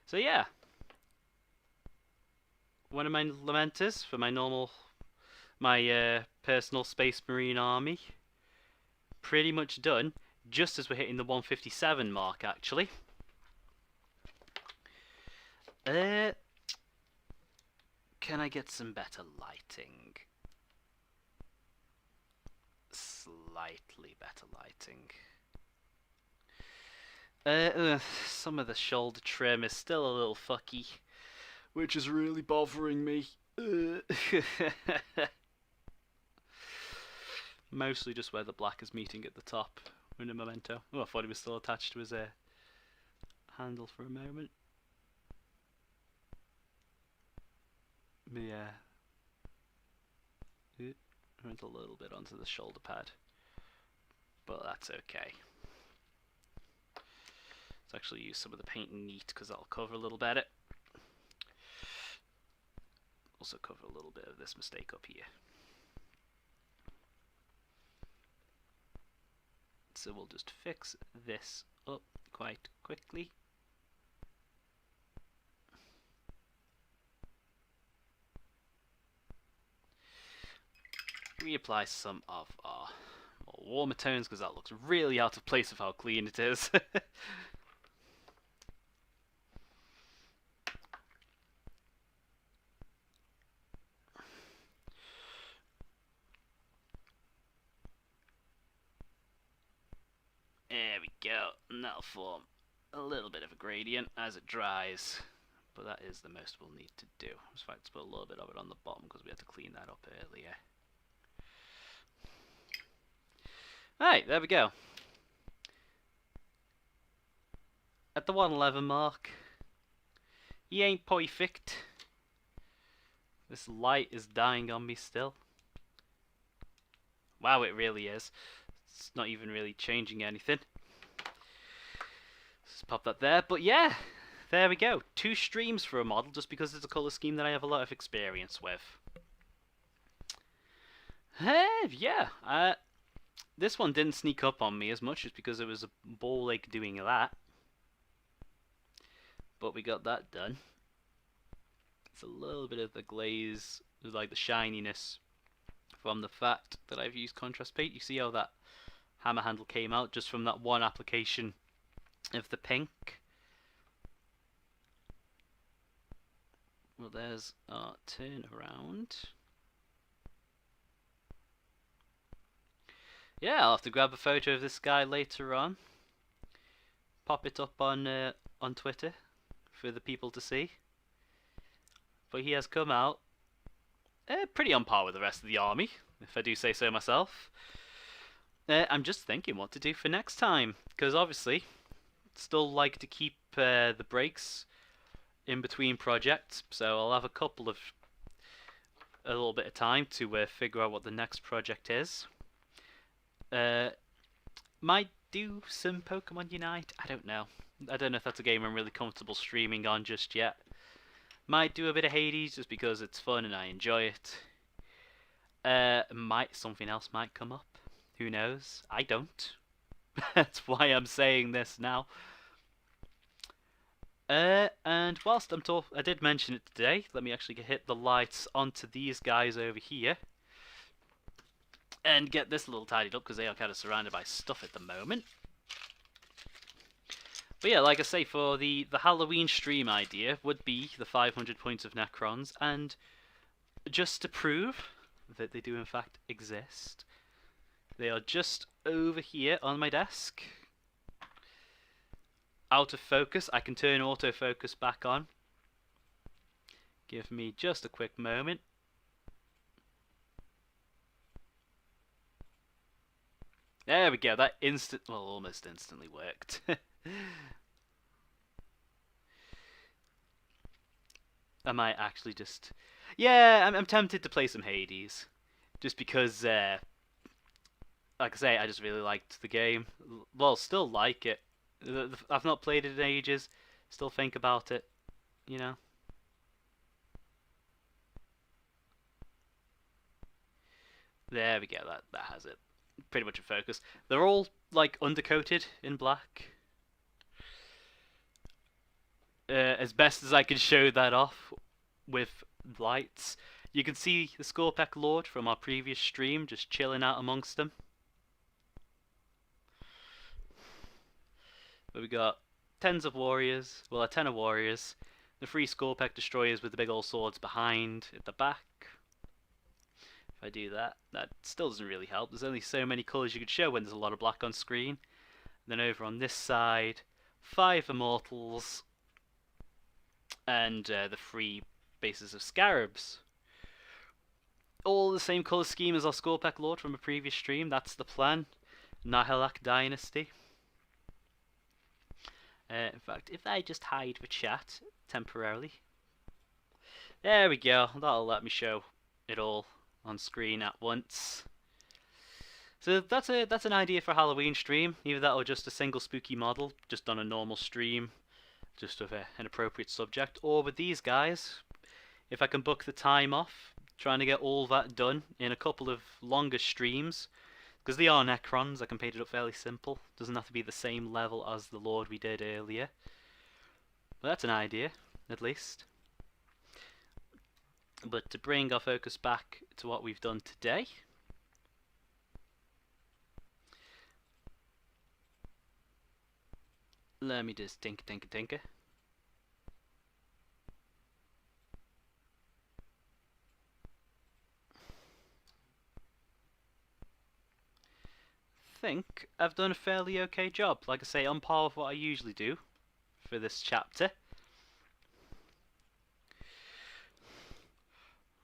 So yeah, one of my Lamenters for my personal Space Marine army, pretty much done, just as we're hitting the 157 mark actually. Can I get some better lighting? Slightly better lighting. Some of the shoulder trim is still a little fucky, which is really bothering me. Mostly just where the black is meeting at the top in a memento. Oh, I thought he was still attached to his handle for a moment. Yeah. Went a little bit onto the shoulder pad, but that's okay. Let's actually use some of the paint neat, because that'll cover a little better. Also cover a little bit of this mistake up here. So we'll just fix this up quite quickly. Reapply some of our more warmer tones because that looks really out of place with how clean it is. There we go, and that'll form a little bit of a gradient as it dries, but that is the most we'll need to do. In fact, let's put a little bit of it on the bottom because we had to clean that up earlier. Alright, there we go. At the 111 mark, he ain't perfect. This light is dying on me still. Wow, it really is. It's not even really changing anything. Let's pop that there. But yeah, there we go. 2 streams for a model just because it's a colour scheme that I have a lot of experience with. Yeah, this one didn't sneak up on me as much just because it was a ball lake doing that. But we got that done. It's a little bit of the glaze, like the shininess from the fact that I've used contrast paint. You see how that hammer handle came out just from that one application of the pink. Well, there's our turnaround. Yeah, I'll have to grab a photo of this guy later on. Pop it up on Twitter for the people to see. But he has come out pretty on par with the rest of the army, if I do say so myself. I'm just thinking what to do for next time, because obviously, still like to keep the breaks in between projects, so I'll have a little bit of time to figure out what the next project is. Might do some Pokemon Unite. I don't know if that's a game I'm really comfortable streaming on just yet. Might do a bit of Hades just because it's fun and I enjoy it. Something else might come up. Who knows? I don't. That's why I'm saying this now. And whilst I'm I did mention it today. Let me actually hit the lights onto these guys over here. And get this little tidied up because they are kind of surrounded by stuff at the moment. But yeah, like I say, for the Halloween stream idea would be the 500 points of Necrons, and just to prove that they do in fact exist, they are just over here on my desk. Out of focus. I can turn autofocus back on. Give me just a quick moment. There we go, that almost instantly worked. I might actually just... Yeah, I'm tempted to play some Hades. Just because, like I say, I just really liked the game. Well, still like it. I've not played it in ages. Still think about it, you know. There we go, that has it. Pretty much in focus. They're all, like, undercoated in black. As best as I can show that off with lights. You can see the Scorpec Lord from our previous stream just chilling out amongst them. But we got tens of warriors, well, a 10 of warriors, the 3 Scorpec destroyers with the big old swords behind at the back. If I do that, that still doesn't really help. There's only so many colours you could show when there's a lot of black on screen. Then over on this side, 5 immortals, and the 3 bases of scarabs. All the same colour scheme as our Scorpec Lord from a previous stream. That's the plan. Nihilak Dynasty. In fact, if I just hide the chat temporarily. There we go. That'll let me show it all on screen at once. So that's an idea for a Halloween stream. Either that or just a single spooky model, just on a normal stream, just with an appropriate subject. Or with these guys, if I can book the time off, trying to get all that done in a couple of longer streams. Because they are Necrons, I can paint it up fairly simple. Doesn't have to be the same level as the Lord we did earlier. But that's an idea, at least. But to bring our focus back to what we've done today. Let me just tinker. Think I've done a fairly okay job. Like I say, on par with what I usually do for this chapter.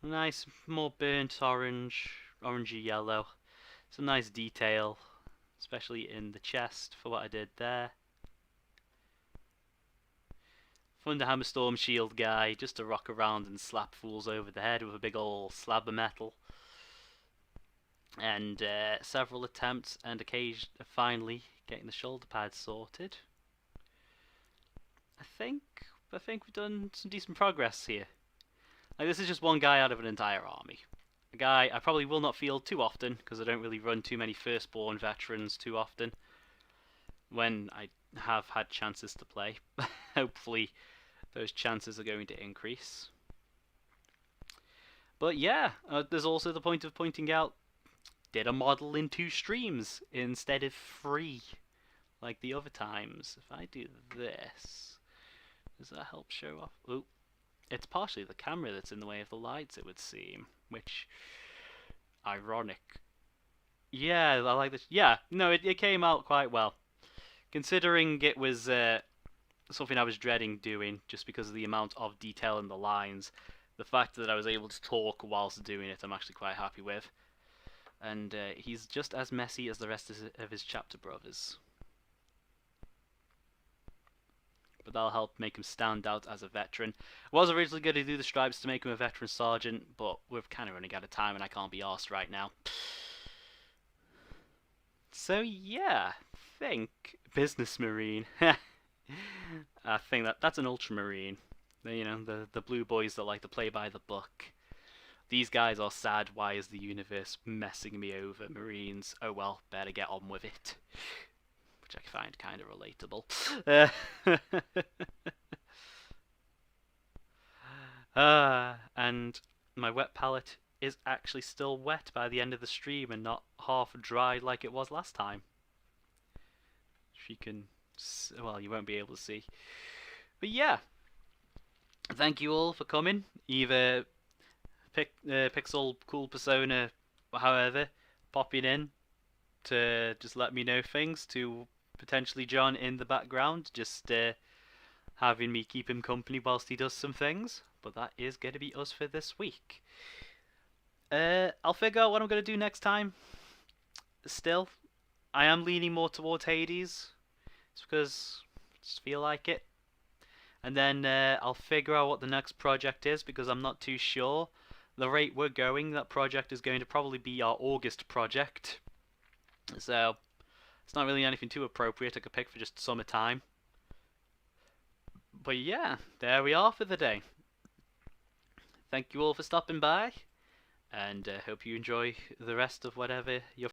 Nice, more burnt orange, orangey yellow. Some nice detail, especially in the chest for what I did there. Thunderhammer Storm Shield guy, just to rock around and slap fools over the head with a big old slab of metal. And several attempts and finally getting the shoulder pads sorted. I think we've done some decent progress here. Like, this is just one guy out of an entire army. A guy I probably will not field too often, because I don't really run too many firstborn veterans too often when I have had chances to play. Hopefully those chances are going to increase. But yeah, there's also the point of pointing out, did a model in 2 streams instead of 3, like the other times. If I do this, does that help show off? Oh, it's partially the camera that's in the way of the lights, it would seem, which, ironic. Yeah, I like this. Yeah, no, it came out quite well. Considering it was something I was dreading doing, just because of the amount of detail in the lines, the fact that I was able to talk whilst doing it, I'm actually quite happy with. And he's just as messy as the rest of his chapter brothers. But that'll help make him stand out as a veteran. I was originally going to do the stripes to make him a veteran sergeant, but we're kind of running out of time and I can't be arsed right now. So yeah, think business marine. I think that's an ultramarine. You know, the blue boys that like to play by the book. These guys are sad. Why is the universe messing me over? Marines. Oh well, better get on with it. Which I find kind of relatable. And my wet palette is actually still wet by the end of the stream and not half dry like it was last time. If you can, well, you won't be able to see. But yeah, thank you all for coming. Either Pixel, Cool Persona, however, popping in to just let me know things, to potentially John in the background, just having me keep him company whilst he does some things. But that is going to be us for this week. I'll figure out what I'm going to do next time. Still, I am leaning more towards Hades. It's because I just feel like it. And then I'll figure out what the next project is, because I'm not too sure. The rate we're going, that project is going to probably be our August project. So, it's not really anything too appropriate I could pick for just summertime. But yeah, there we are for the day. Thank you all for stopping by, and hope you enjoy the rest of whatever you're